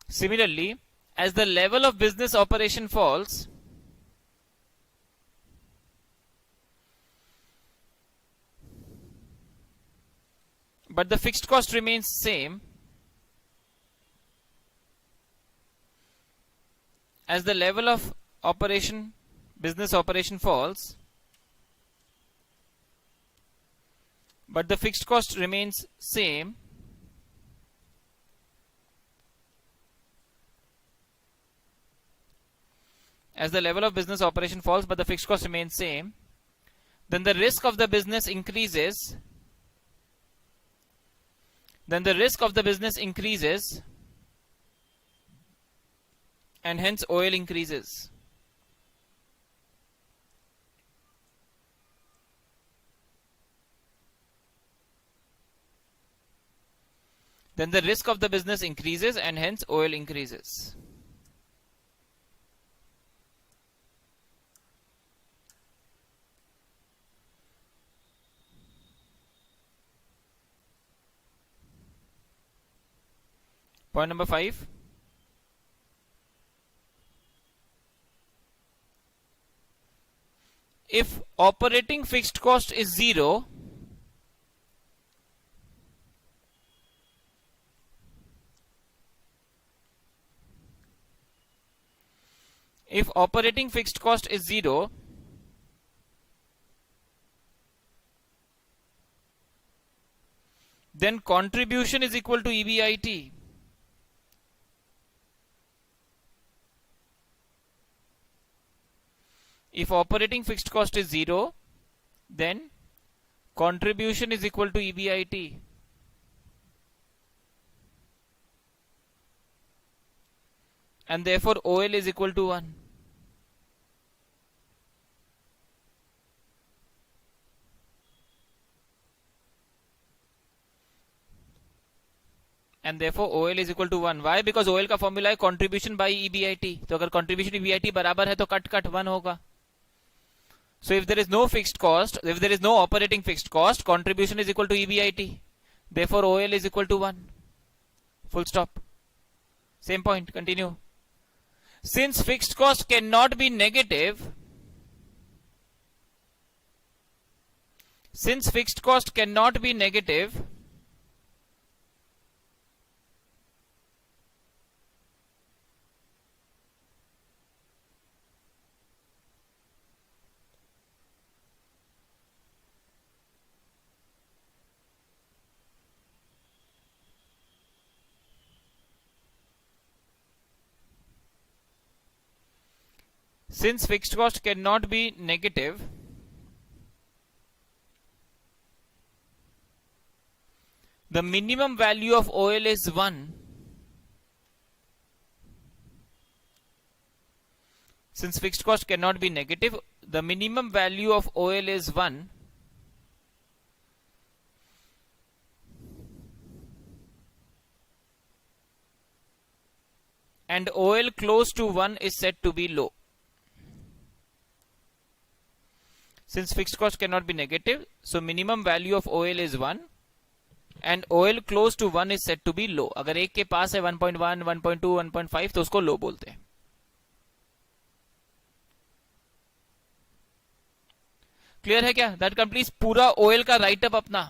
similarly, as the level of business operation falls, but the fixed cost remains same, as the level of business operation falls, but the fixed cost remains same, as the level of business operation falls but the fixed cost remains same, then the risk of the business increases, and hence OL increases. then the risk of the business increases and hence OL increases. Point number 5. If operating fixed cost is 0, if operating fixed cost is 0, then contribution is equal to EBIT. If operating fixed cost is 0, then contribution is equal to EBIT. And therefore OL is equal to 1. And therefore OL is equal to 1. Why? Because OL का formula है contribution by EBIT. तो अगर contribution EBIT बराबर है तो cut 1 होगा. So if there is no fixed cost, if there is no operating fixed cost, contribution is equal to EBIT. Therefore OL is equal to 1. Full stop. Same point. Continue. Since fixed cost cannot be negative, since fixed cost cannot be negative, since fixed cost cannot be negative, the minimum value of OL is 1. Since fixed cost cannot be negative, the minimum value of OL is 1. And OL close to 1 is said to be low. Since fixed cost cannot be negative, so minimum value of OL is 1 and OL close to 1 is said to be low. अगर एक के पास है 1.1, 1.2, 1.5 तो उसको लो बोलते हैं. Clear है क्या? दैट कंप्लीट पूरा OL का राइटअप अपना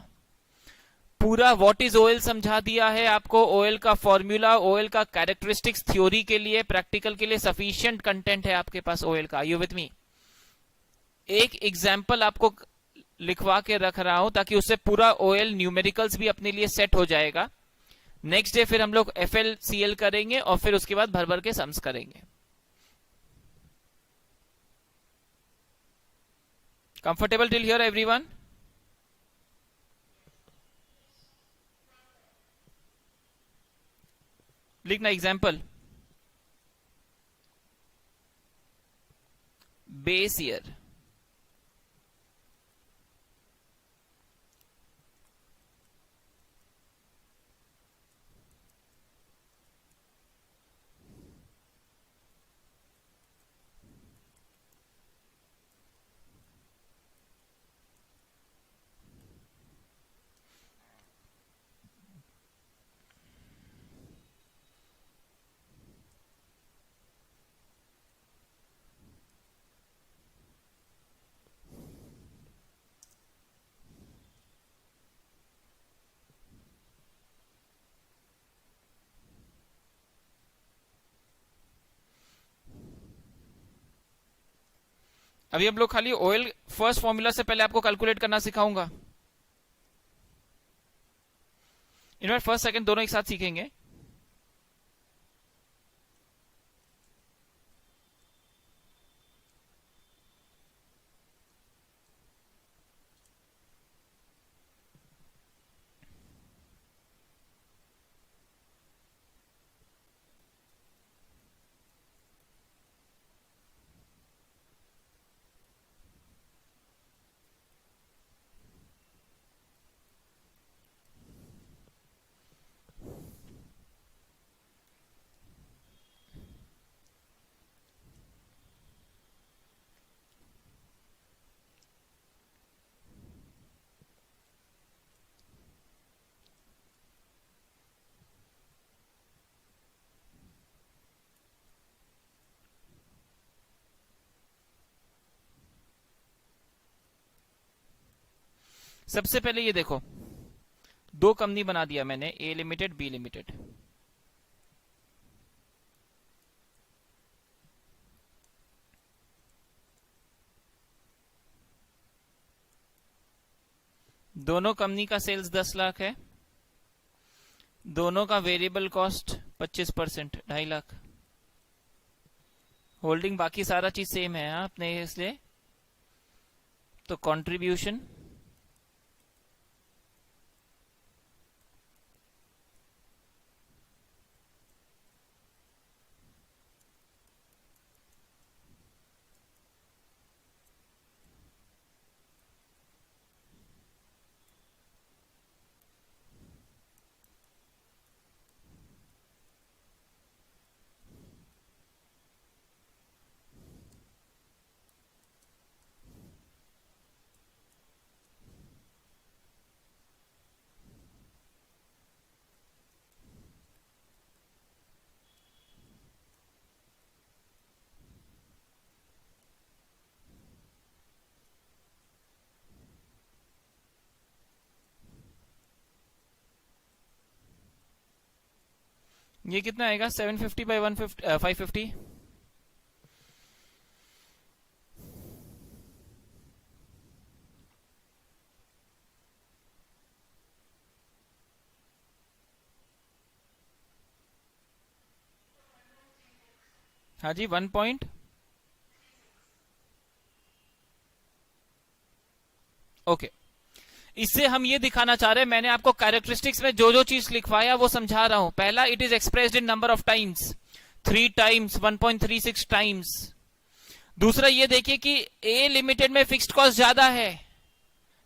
पूरा व्हाट इज OL समझा दिया है आपको. OL का फॉर्मूला, OL का कैरेक्टरिस्टिक्स थ्योरी के लिए, प्रैक्टिकल के लिए सफिशिएंट कंटेंट है आपके पास OL का. You with me? एक एग्जाम्पल आपको लिखवा के रख रहा हूं ताकि उससे पूरा OL न्यूमेरिकल्स भी अपने लिए सेट हो जाएगा. नेक्स्ट डे फिर हम लोग FLCL करेंगे और फिर उसके बाद भर भर के सम्स करेंगे. Comfortable till here everyone? लिखना एग्जाम्पल. बेस ईयर, अभी हम लोग खाली OL फर्स्ट फॉर्मूला से पहले आपको कैलकुलेट करना सिखाऊंगा. इनफैक्ट फर्स्ट सेकंड दोनों एक साथ सीखेंगे. सबसे पहले ये देखो, दो कंपनी बना दिया मैंने, ए लिमिटेड बी लिमिटेड। दोनों कंपनी का सेल्स 10 लाख है, दोनों का वेरिएबल कॉस्ट 25%, 2.5 लाख। होल्डिंग बाकी सारा चीज सेम है अपने, इसलिए तो कंट्रीब्यूशन ये कितना आएगा, 750 बाई 150 550। हाँ जी, 1 पॉइंट, ओके। इससे हम ये दिखाना चाह रहे हैं, मैंने आपको कैरेक्टरिस्टिक्स में जो जो चीज लिखवाया वो समझा रहा हूं। पहला, it is expressed in number of times, 3 times, 1.36 times. दूसरा ये देखिए कि ए लिमिटेड में फिक्स्ड कॉस्ट ज्यादा है,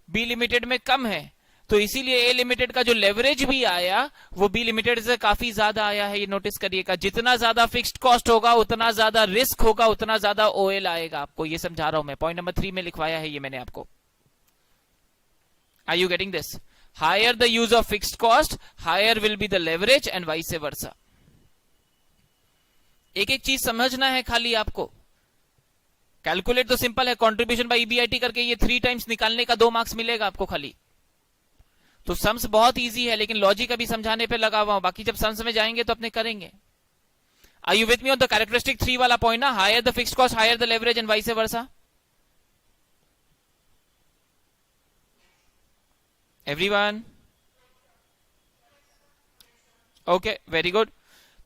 बी लिमिटेड में कम है, तो इसीलिए ए लिमिटेड का जो लेवरेज भी आया वो बी लिमिटेड से काफी ज्यादा आया है। ये नोटिस करिएगा, जितना ज्यादा फिक्स्ड कॉस्ट होगा उतना ज्यादा रिस्क होगा, उतना ज्यादा ओएल आएगा। आपको ये समझा रहा हूं मैं, पॉइंट नंबर 3 में लिखवाया है ये मैंने आपको। Are you getting this? Higher the use of fixed cost, higher will be the leverage and vice versa. एक एक चीज समझना है खाली आपको। कैलकुलेट तो सिंपल है, कंट्रीब्यूशन बाय ईबीआईटी करके ये 3 टाइम्स निकालने का 2 मार्क्स मिलेगा आपको खाली। तो सम्स बहुत इजी है, लेकिन लॉजिक अभी समझाने पे लगा हुआ हूं, बाकी जब सम्स में जाएंगे तो अपने करेंगे। Are you with me on the characteristic 3 वाला पॉइंट ना, higher the fixed cost, higher the leverage and vice versa. Everyone? Okay, very good.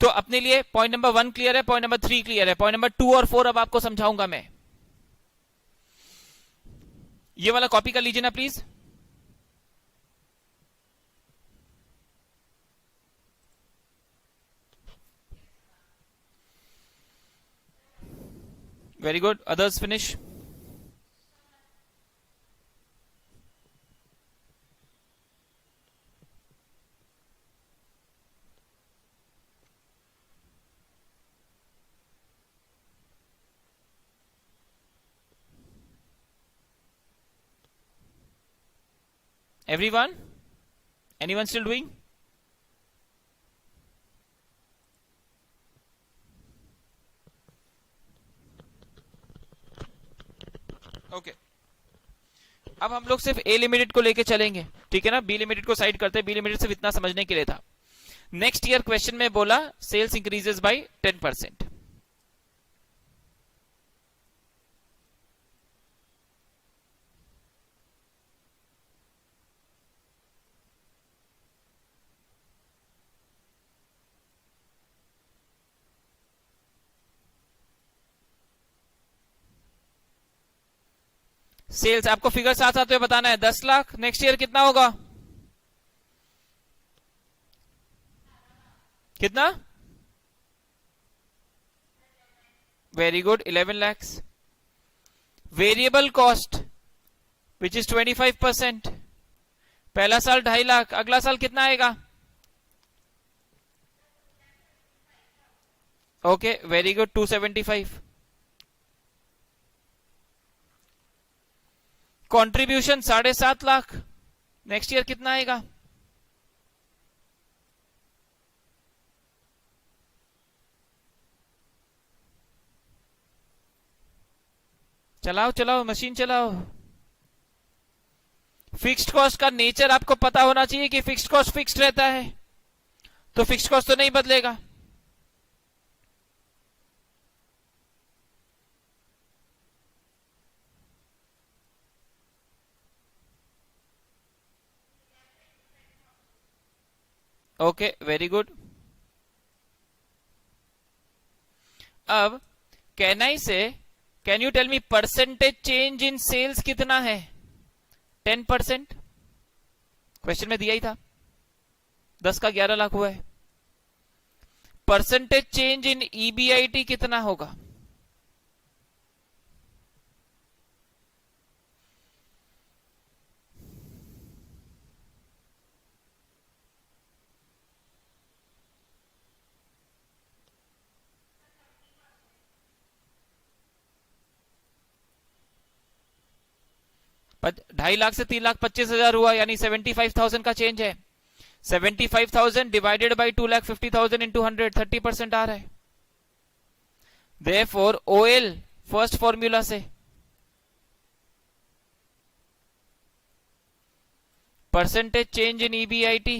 तो अपने लिए पॉइंट नंबर 1 क्लियर है, पॉइंट नंबर 3 क्लियर है, पॉइंट नंबर 2 और 4 अब आपको समझाऊंगा मैं। ये वाला कॉपी कर लीजिए ना please. Very good, others finish. Everyone? Anyone still doing? Okay. अब हम लोग सिर्फ ए लिमिटेड को लेके चलेंगे, ठीक है ना। बी लिमिटेड को साइड करते हैं, बी लिमिटेड सिर्फ इतना समझने के लिए था। नेक्स्ट ईयर क्वेश्चन में बोला सेल्स इंक्रीजेस बाय 10%। सेल्स आपको फिगर साथ साथ में बताना है, 10 लाख। नेक्स्ट ईयर कितना होगा, कितना? Very good, 11 lakhs। Variable cost which is 25%, पहला साल 2.5 लाख, अगला साल कितना आएगा? Okay, very good, 275। Contribution 7.5 lakh, next year कितना आएगा? चलाओ चलाओ, मशीन चलाओ। फिक्स्ड कॉस्ट का नेचर आपको पता होना चाहिए कि फिक्स्ड कॉस्ट फिक्स्ड रहता है, तो फिक्स्ड कॉस्ट तो नहीं बदलेगा। Okay, very good. अब can you tell me percentage change in sales कितना है? 10%। क्वेश्चन में दिया ही था 10 का 11 लाख हुआ है। परसेंटेज चेंज इन ईबीआईटी कितना होगा? ढाई लाख से 3,25,000 हुआ, यानी 75,000 का चेंज है। 75,000 डिवाइडेड बाई 2,50,000 इंटू 100, 30% आ रहा है। देयरफॉर ओएल फर्स्ट फॉर्मूला से percentage change in EBIT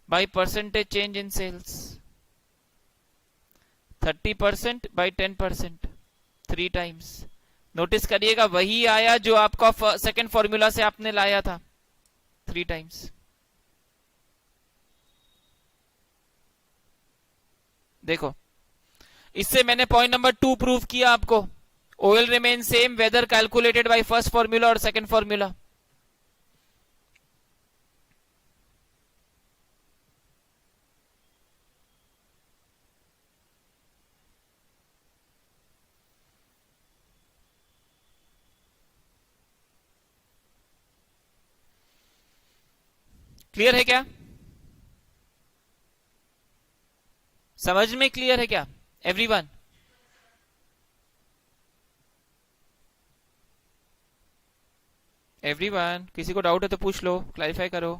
by percentage change in sales, 30% by 10%, 3 times. Notice करिएगा वही आया जो आपका सेकंड फॉर्मूला से आपने लाया था, 3 टाइम्स। देखो, इससे मैंने पॉइंट नंबर 2 प्रूव किया आपको। OL remain same whether calculated by first formula और सेकंड फॉर्मूला। क्लियर है क्या? समझ में क्लियर है क्या एवरीवन? एवरीवन, किसी को डाउट है तो पूछ लो, क्लैरिफाई करो।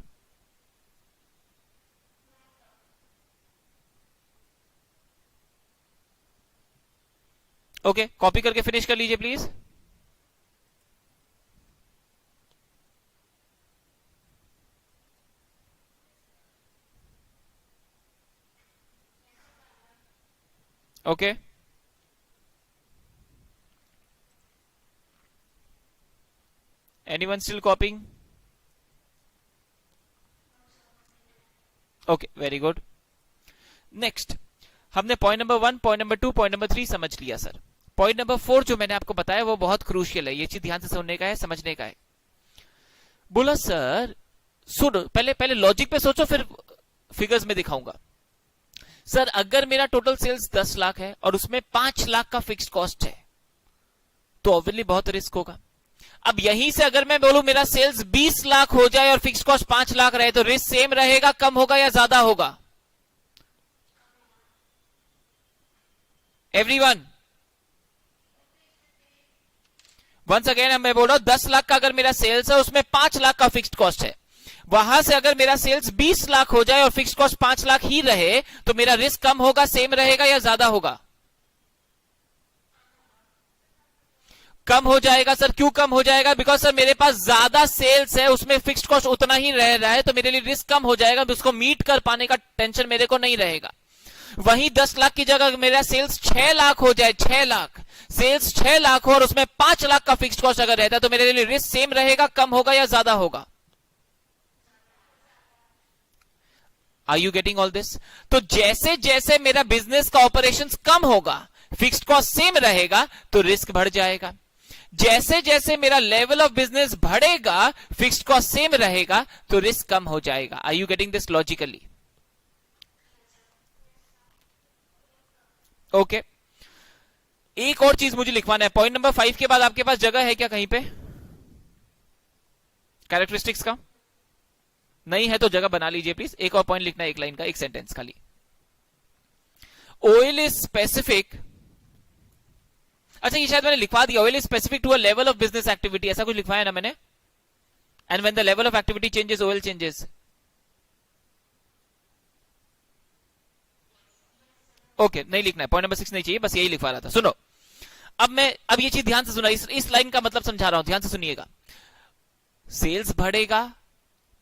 ओके, कॉपी करके फिनिश कर लीजिए please. Okay, anyone still copying? Okay, very good. Next, हमने point number 1, point number 2, point number 3 समझ लिया सर। पॉइंट नंबर 4 जो मैंने आपको बताया वो बहुत क्रूशियल है, ये चीज ध्यान से सुनने का है, समझने का है। बोला सर सुनो, पहले लॉजिक पे सोचो, फिर फिगर्स में दिखाऊंगा। सर अगर मेरा टोटल सेल्स 10 लाख है और उसमें 5 लाख का फिक्स्ड कॉस्ट है तो ऑब्वियसली बहुत रिस्क होगा। अब यहीं से अगर मैं बोलूं मेरा सेल्स 20 लाख हो जाए और फिक्स्ड कॉस्ट 5 लाख रहे तो रिस्क सेम रहेगा, कम होगा या ज्यादा होगा? एवरीवन, वंस अगेन मैं बोल रहा हूं 10 लाख का अगर मेरा सेल्स है उसमें 5 लाख का फिक्स्ड कॉस्ट है, वहां से अगर मेरा सेल्स 20 लाख हो जाए और फिक्स्ड कॉस्ट 5 लाख ही रहे तो मेरा रिस्क कम होगा, सेम रहेगा या ज्यादा होगा? कम हो जाएगा सर। क्यों कम हो जाएगा? बिकॉज सर मेरे पास ज्यादा सेल्स है, उसमें फिक्स्ड कॉस्ट उतना ही रह रहा है, तो मेरे लिए रिस्क कम हो जाएगा, तो उसको मीट कर पाने का टेंशन मेरे को नहीं रहेगा। वहीं 10 लाख की जगह मेरा सेल्स 6 लाख हो जाए, 6 लाख सेल्स 6 लाख हो और उसमें 5 लाख का फिक्स्ड कॉस्ट अगर रहता है तो मेरे लिए रिस्क सेम रहेगा, कम होगा या ज्यादा होगा? Are you getting all this? तो जैसे जैसे मेरा बिजनेस का ऑपरेशंस कम होगा, फिक्स्ड कॉस्ट सेम रहेगा तो रिस्क बढ़ जाएगा। जैसे जैसे मेरा लेवल ऑफ बिजनेस बढ़ेगा, फिक्स्ड कॉस्ट सेम रहेगा तो रिस्क कम हो जाएगा। Are you getting this logically? Okay, एक और चीज मुझे लिखवाना है। पॉइंट नंबर 5 के बाद आपके पास जगह है क्या कहीं पे कैरेक्टरिस्टिक्स का? नहीं है तो जगह बना लीजिए प्लीज। एक और पॉइंट लिखना है, एक लाइन का, एक सेंटेंस खाली। ऑयल इज स्पेसिफिक, अच्छा ये शायद मैंने लिखवा दिया, OL is specific to a level of business activity, ऐसा कुछ लिखवाया ना मैंने। And when the level of activity changes OL changes. Okay, नहीं लिखना है, पॉइंट नंबर 6 नहीं चाहिए, बस यही लिखवा रहा था। सुनो, अब ये चीज ध्यान से सुना, इस लाइन का मतलब समझा रहा हूं, ध्यान से सुनिएगा। सेल्स बढ़ेगा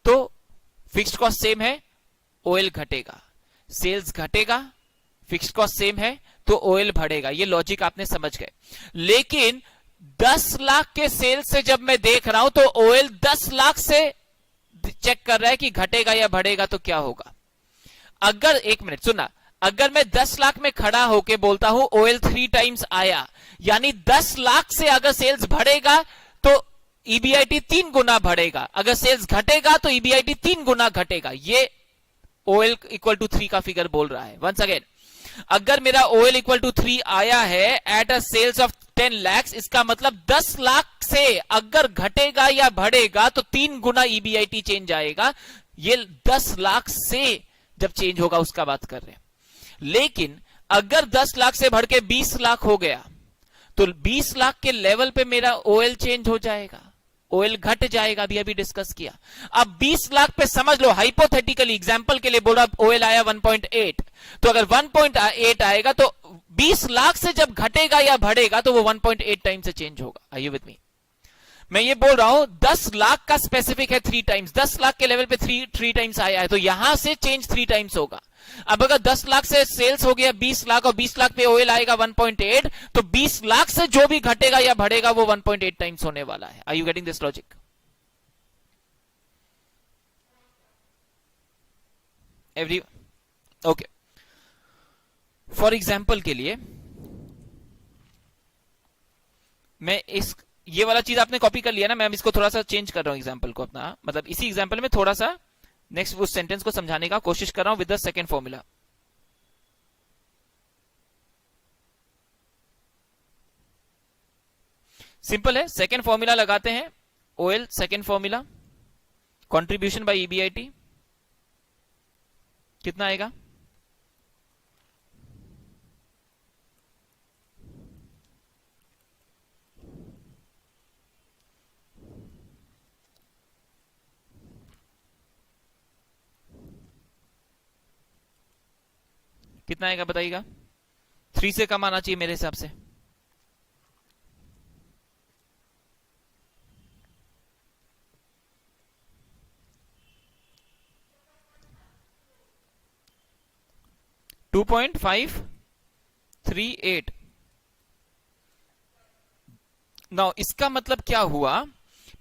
तो फिक्स्ड कॉस्ट सेम है, ओएल घटेगा, सेल्स घटेगा, फिक्स्ड कॉस्ट सेम है तो ओएल बढ़ेगा। ये लॉजिक आपने समझ गए। लेकिन 10 लाख के सेल्स से जब मैं देख रहा हूं तो ओएल 10 लाख से चेक कर रहा है कि घटेगा या बढ़ेगा, तो क्या होगा? अगर, एक मिनट सुनना, अगर मैं 10 लाख में खड़ा होके बोलता हूं ओएल 3 टाइम्स आया, यानी 10 लाख से अगर सेल्स बढ़ेगा तो ईबीआईटी 3 गुना बढ़ेगा, अगर सेल्स घटेगा तो ईबीआईटी 3 गुना घटेगा। ये ओएल इक्वल टू 3 का फिगर बोल रहा है। वंस अगेन, अगर मेरा ओएल इक्वल टू 3 आया है at a sales of 10 lakh, इसका मतलब 10 लाख से अगर घटेगा या बढ़ेगा तो 3 गुना ईबीआईटी चेंज आएगा। ये 10 लाख से जब चेंज होगा उसका बात कर रहे हैं। लेकिन अगर 10 लाख से बढ़ के 20 लाख हो गया तो 20 लाख के लेवल पे मेरा ओएल चेंज हो जाएगा, ओएल घट जाएगा, अभी डिस्कस किया। अब 20 लाख पे समझ लो, हाइपोथेटिकली एग्जांपल के लिए बोल रहा, ओएल आया 1.8, तो अगर 1.8 आएगा तो 20 लाख से जब घटेगा या बढ़ेगा तो वो 1.8 टाइम से चेंज होगा। Are you with me? मैं ये बोल रहा हूं 10 लाख का स्पेसिफिक है 3 टाइम्स, 10 लाख के लेवल पे 3 टाइम्स आया है तो यहां से चेंज 3 टाइम्स होगा। अब अगर 10 लाख से सेल्स हो गया 20 लाख और 20 लाख पे ओएल आएगा 1.8, तो 20 लाख से जो भी घटेगा या बढ़ेगा वो 1.8 टाइम्स होने वाला है। Are you getting this logic? Every okay. For example के लिए मैं ये वाला चीज आपने कॉपी कर लिया ना, मैं इसको थोड़ा सा चेंज कर रहा हूं एग्जाम्पल को अपना, मतलब इसी एग्जाम्पल में थोड़ा सा नेक्स्ट उस सेंटेंस को समझाने का कोशिश कर रहा हूं with the second formula. Simple है, सेकेंड फॉर्मूला लगाते हैं। OL second formula, contribution by EBIT कितना आएगा? कितना आएगा बताइएगा? 3 से कम आना चाहिए मेरे हिसाब से। $2.538। नाउ इसका मतलब क्या हुआ?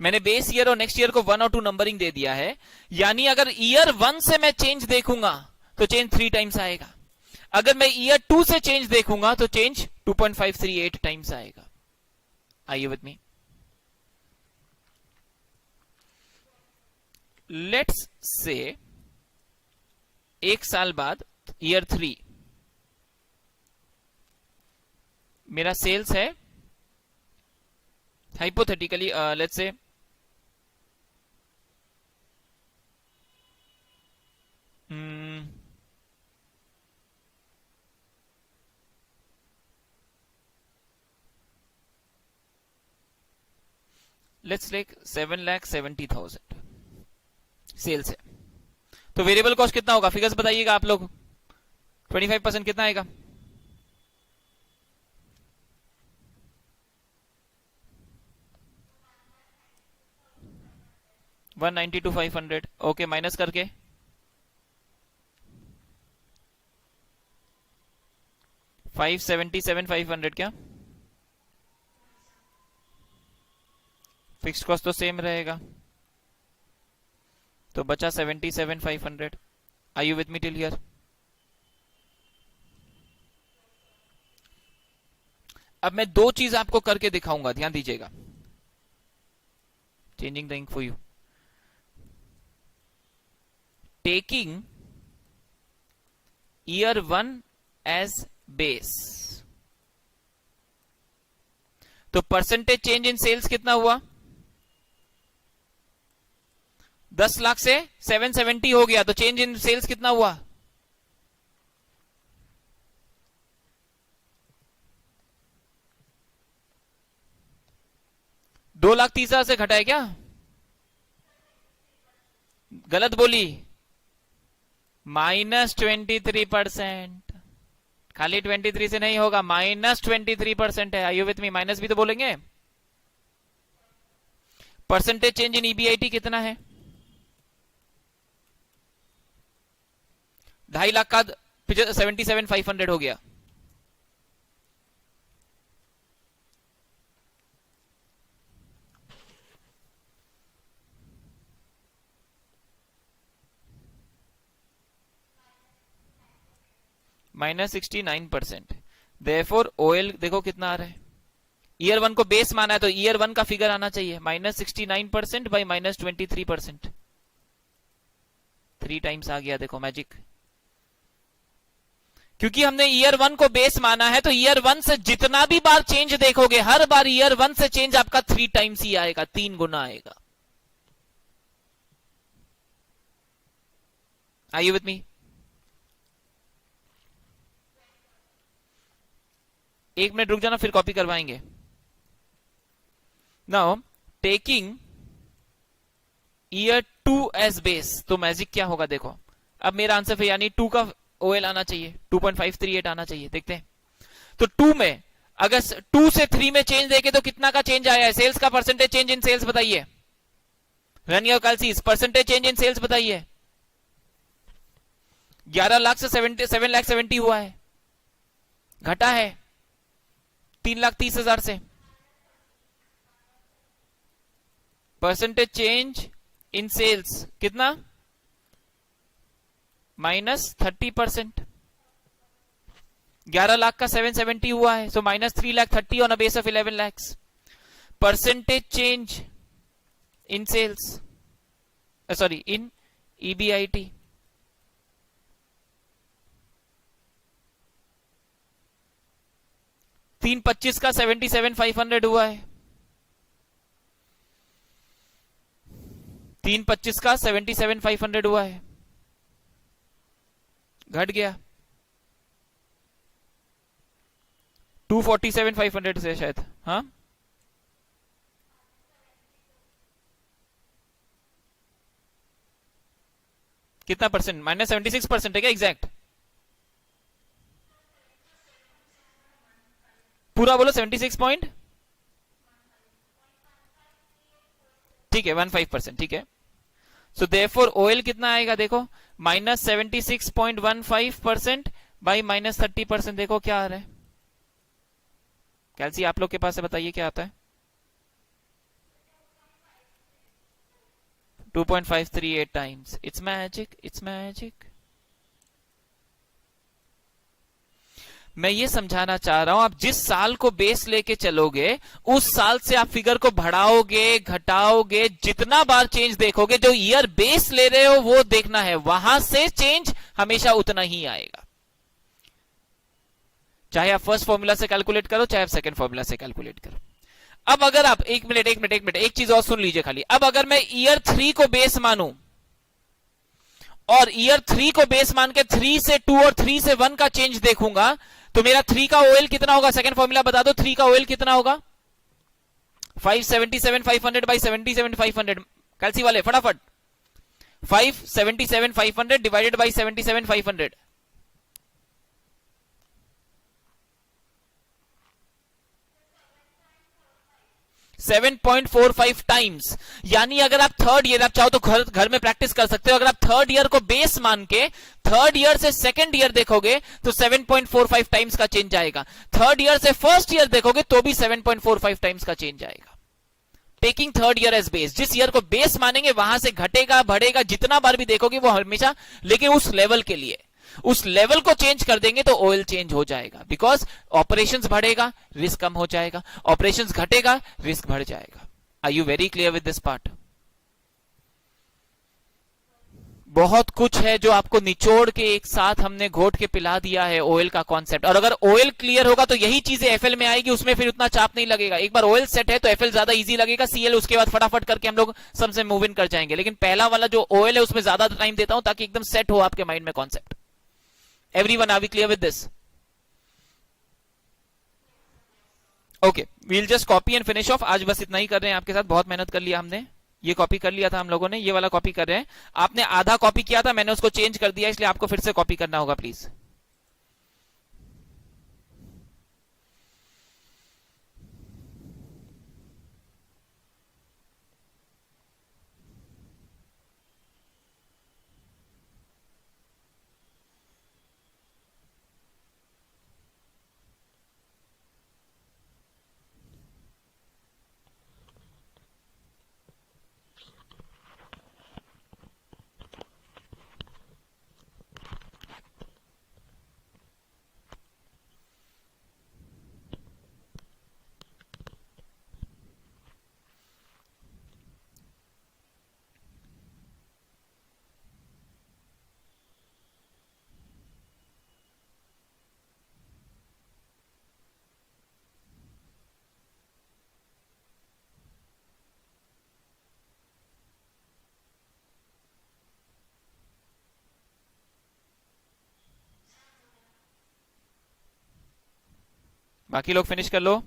मैंने बेस ईयर और नेक्स्ट ईयर को 1 और 2 नंबरिंग दे दिया है, यानी अगर ईयर 1 से मैं चेंज देखूंगा तो चेंज 3 टाइम्स आएगा, अगर मैं ईयर 2 से चेंज देखूंगा तो चेंज 2.538 टाइम्स आएगा। आइए विद मी, लेट्स से 1 साल बाद ईयर 3 मेरा सेल्स है hypothetically let's say let's take 7,70,000 sales है, तो वेरिएबल कॉस्ट कितना होगा? फिगर्स बताइएगा आप लोग। 25% कितना आएगा? $192,500। ओके, माइनस करके $577,500 क्या? फिक्स्ड कॉस्ट तो सेम रहेगा, तो बचा 77,500। Are you with me till here? अब मैं 2 चीज आपको करके दिखाऊंगा, ध्यान दीजिएगा। Changing the ink for you, taking year 1 as base, तो परसेंटेज चेंज इन सेल्स कितना हुआ? 10 लाख से 770 हो गया, तो चेंज इन सेल्स कितना हुआ? $2,30,000 से घटा है क्या? गलत बोली, -23%। खाली 23 से नहीं होगा, -23% है। Are you with me? Minus भी तो बोलेंगे। परसेंटेज चेंज इन ईबीआईटी कितना है? 2.5 लाख का 77,500 हो गया। -69%। देयरफॉर ओएल देखो कितना आ रहा है, ईयर 1 को बेस माना है तो ईयर 1 का फिगर आना चाहिए, -69% बाई -23%, 3 टाइम्स आ गया। देखो मैजिक, क्योंकि हमने ईयर 1 को बेस माना है तो ईयर 1 से जितना भी बार चेंज देखोगे हर बार ईयर 1 से चेंज आपका 3 टाइम्स ही आएगा, 3 गुना आएगा। Are you with me? एक मिनट रुक जाना, फिर कॉपी करवाएंगे। Now taking year 2 as base, तो मैजिक क्या होगा देखो। अब मेरा आंसर फिर यानी 2 का ओएल आना चाहिए, 2.538 आना चाहिए। देखते हैं तो 2 में अगर 2 से 3 में चेंज देखे तो कितना का चेंज आया है? सेल्स का परसेंटेज चेंज इन सेल्स बताइए। Run your calcs, percentage change in sales बताइए। 11 लाख से 7,70,000 हुआ है, घटा है 3,30,000 से। परसेंटेज चेंज इन सेल्स कितना? -30%। 11 लाख का 770 हुआ है, so -3,30,000 on a base of 11 lakh. Percentage change in sales, sorry in EBIT, $325 का 77,500 हुआ है, 325 का 77,500 हुआ है, घट गया 247,500 से शायद। हाँ कितना परसेंट? -76% है क्या एग्जैक्ट? पूरा बोलो 76 पॉइंट, ठीक है 15%, ठीक है। सो देयरफॉर ओएल कितना आएगा देखो, -76.15% बाई -30%। देखो क्या आ रहा है कैलसी, आप लोग के पास है, बताइए क्या आता है? 2.538 times. It's magic, it's magic. मैं ये समझाना चाह रहा हूं, आप जिस साल को बेस लेके चलोगे उस साल से आप फिगर को बढ़ाओगे घटाओगे, जितना बार चेंज देखोगे, जो ईयर बेस ले रहे हो वो देखना है, वहां से चेंज हमेशा उतना ही आएगा। चाहे आप फर्स्ट फॉर्मूला से कैलकुलेट करो, चाहे आप सेकंड फॉर्मूला से कैलकुलेट करो। अब अगर आप एक मिनट एक चीज और सुन लीजिए खाली। अब अगर मैं ईयर 3 को बेस मानूं और ईयर 3 को बेस मान के 3 से 2 और 3 से 1 का चेंज देखूंगा तो मेरा 3 का ओएल कितना होगा? सेकंड फॉर्मूला बता दो, 3 का ओएल कितना होगा? 577,500 बाई 77,500। कैलसी वाले फटाफट, 577,500 डिवाइडेड बाई 77,500, 7.45 टाइम्स। यानी अगर आप थर्ड ईयर, आप चाहो तो घर में प्रैक्टिस कर सकते हो, अगर आप थर्ड ईयर को बेस मान के थर्ड ईयर से सेकंड ईयर देखोगे तो 7.45 टाइम्स का चेंज आएगा। थर्ड ईयर से फर्स्ट ईयर देखोगे तो भी 7.45 टाइम्स का चेंज आएगा। Taking third year as base, जिस ईयर को बेस मानेंगे वहां से घटेगा बढ़ेगा, जितना बार भी देखोगे वो हमेशा, लेकिन उस लेवल के लिए, उस लेवल को चेंज कर देंगे तो ऑयल चेंज हो जाएगा। बिकॉज ऑपरेशंस बढ़ेगा रिस्क कम हो जाएगा, ऑपरेशंस घटेगा रिस्क बढ़ जाएगा। Are you very clear with this part? बहुत कुछ है जो आपको निचोड़ के एक साथ हमने घोट के पिला दिया है ऑयल का कॉन्सेप्ट। और अगर ऑयल क्लियर होगा तो यही चीजें एफएल में आएगी, उसमें फिर उतना चाप नहीं लगेगा। एक बार ऑयल सेट है तो एफएल ज्यादा इजी लगेगा, सीएल उसके बाद फटाफट करके हम लोग सबसे मूव इन कर जाएंगे। लेकिन पहला वाला जो ऑयल है उसमें ज्यादा टाइम देता हूं ताकि एकदम सेट हो आपके माइंड में concept. Everyone, are we clear with this? Okay, we'll just copy and finish off. आज बस इतना ही कर रहे हैं आपके साथ, बहुत मेहनत कर लिया हमने। ये कॉपी कर लिया था हम लोगों ने, ये वाला कॉपी कर रहे हैं। आपने आधा कॉपी किया था, मैंने उसको चेंज कर दिया, इसलिए आपको फिर से कॉपी करना होगा प्लीज। बाकी लोग फिनिश कर लो।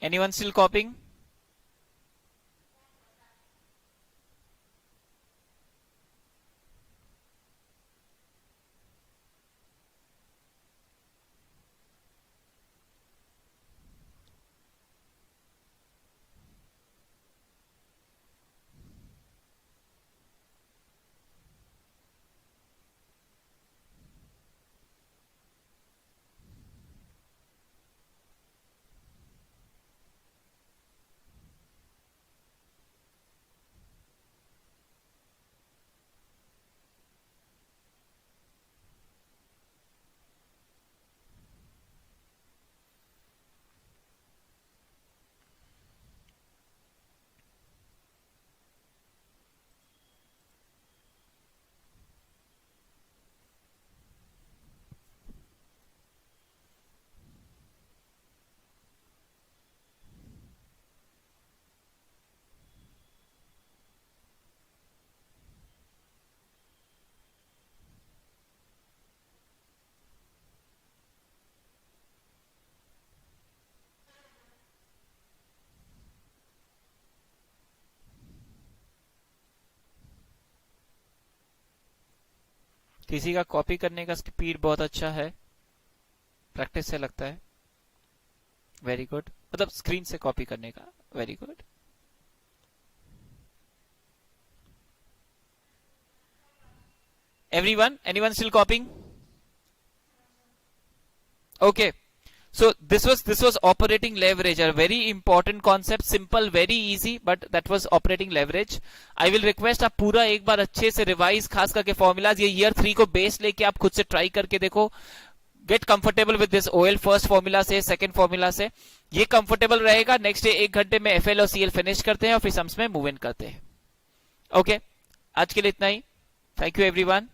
Anyone still copying? किसी का कॉपी करने का स्पीड बहुत अच्छा है, प्रैक्टिस से लगता है। वेरी गुड, मतलब स्क्रीन से कॉपी करने का। Very good. Everyone, anyone still copying? Okay, so this was operating leverage, a very important concept, simple, very easy, but that was operating leverage. I will request आप पूरा एक बार अच्छे से revise, खास करके फॉर्मूलाज, ये ईयर 3 को बेस लेके आप खुद से ट्राई करके देखो। Get comfortable with this OL first formula से, सेकंड फॉर्मूला से, ये कंफर्टेबल रहेगा। नेक्स्ट डे 1 घंटे में एफएल और सीएल फिनिश करते हैं और फिर सम्स में मूव इन करते हैं। ओके, आज के लिए इतना ही। Thank you everyone.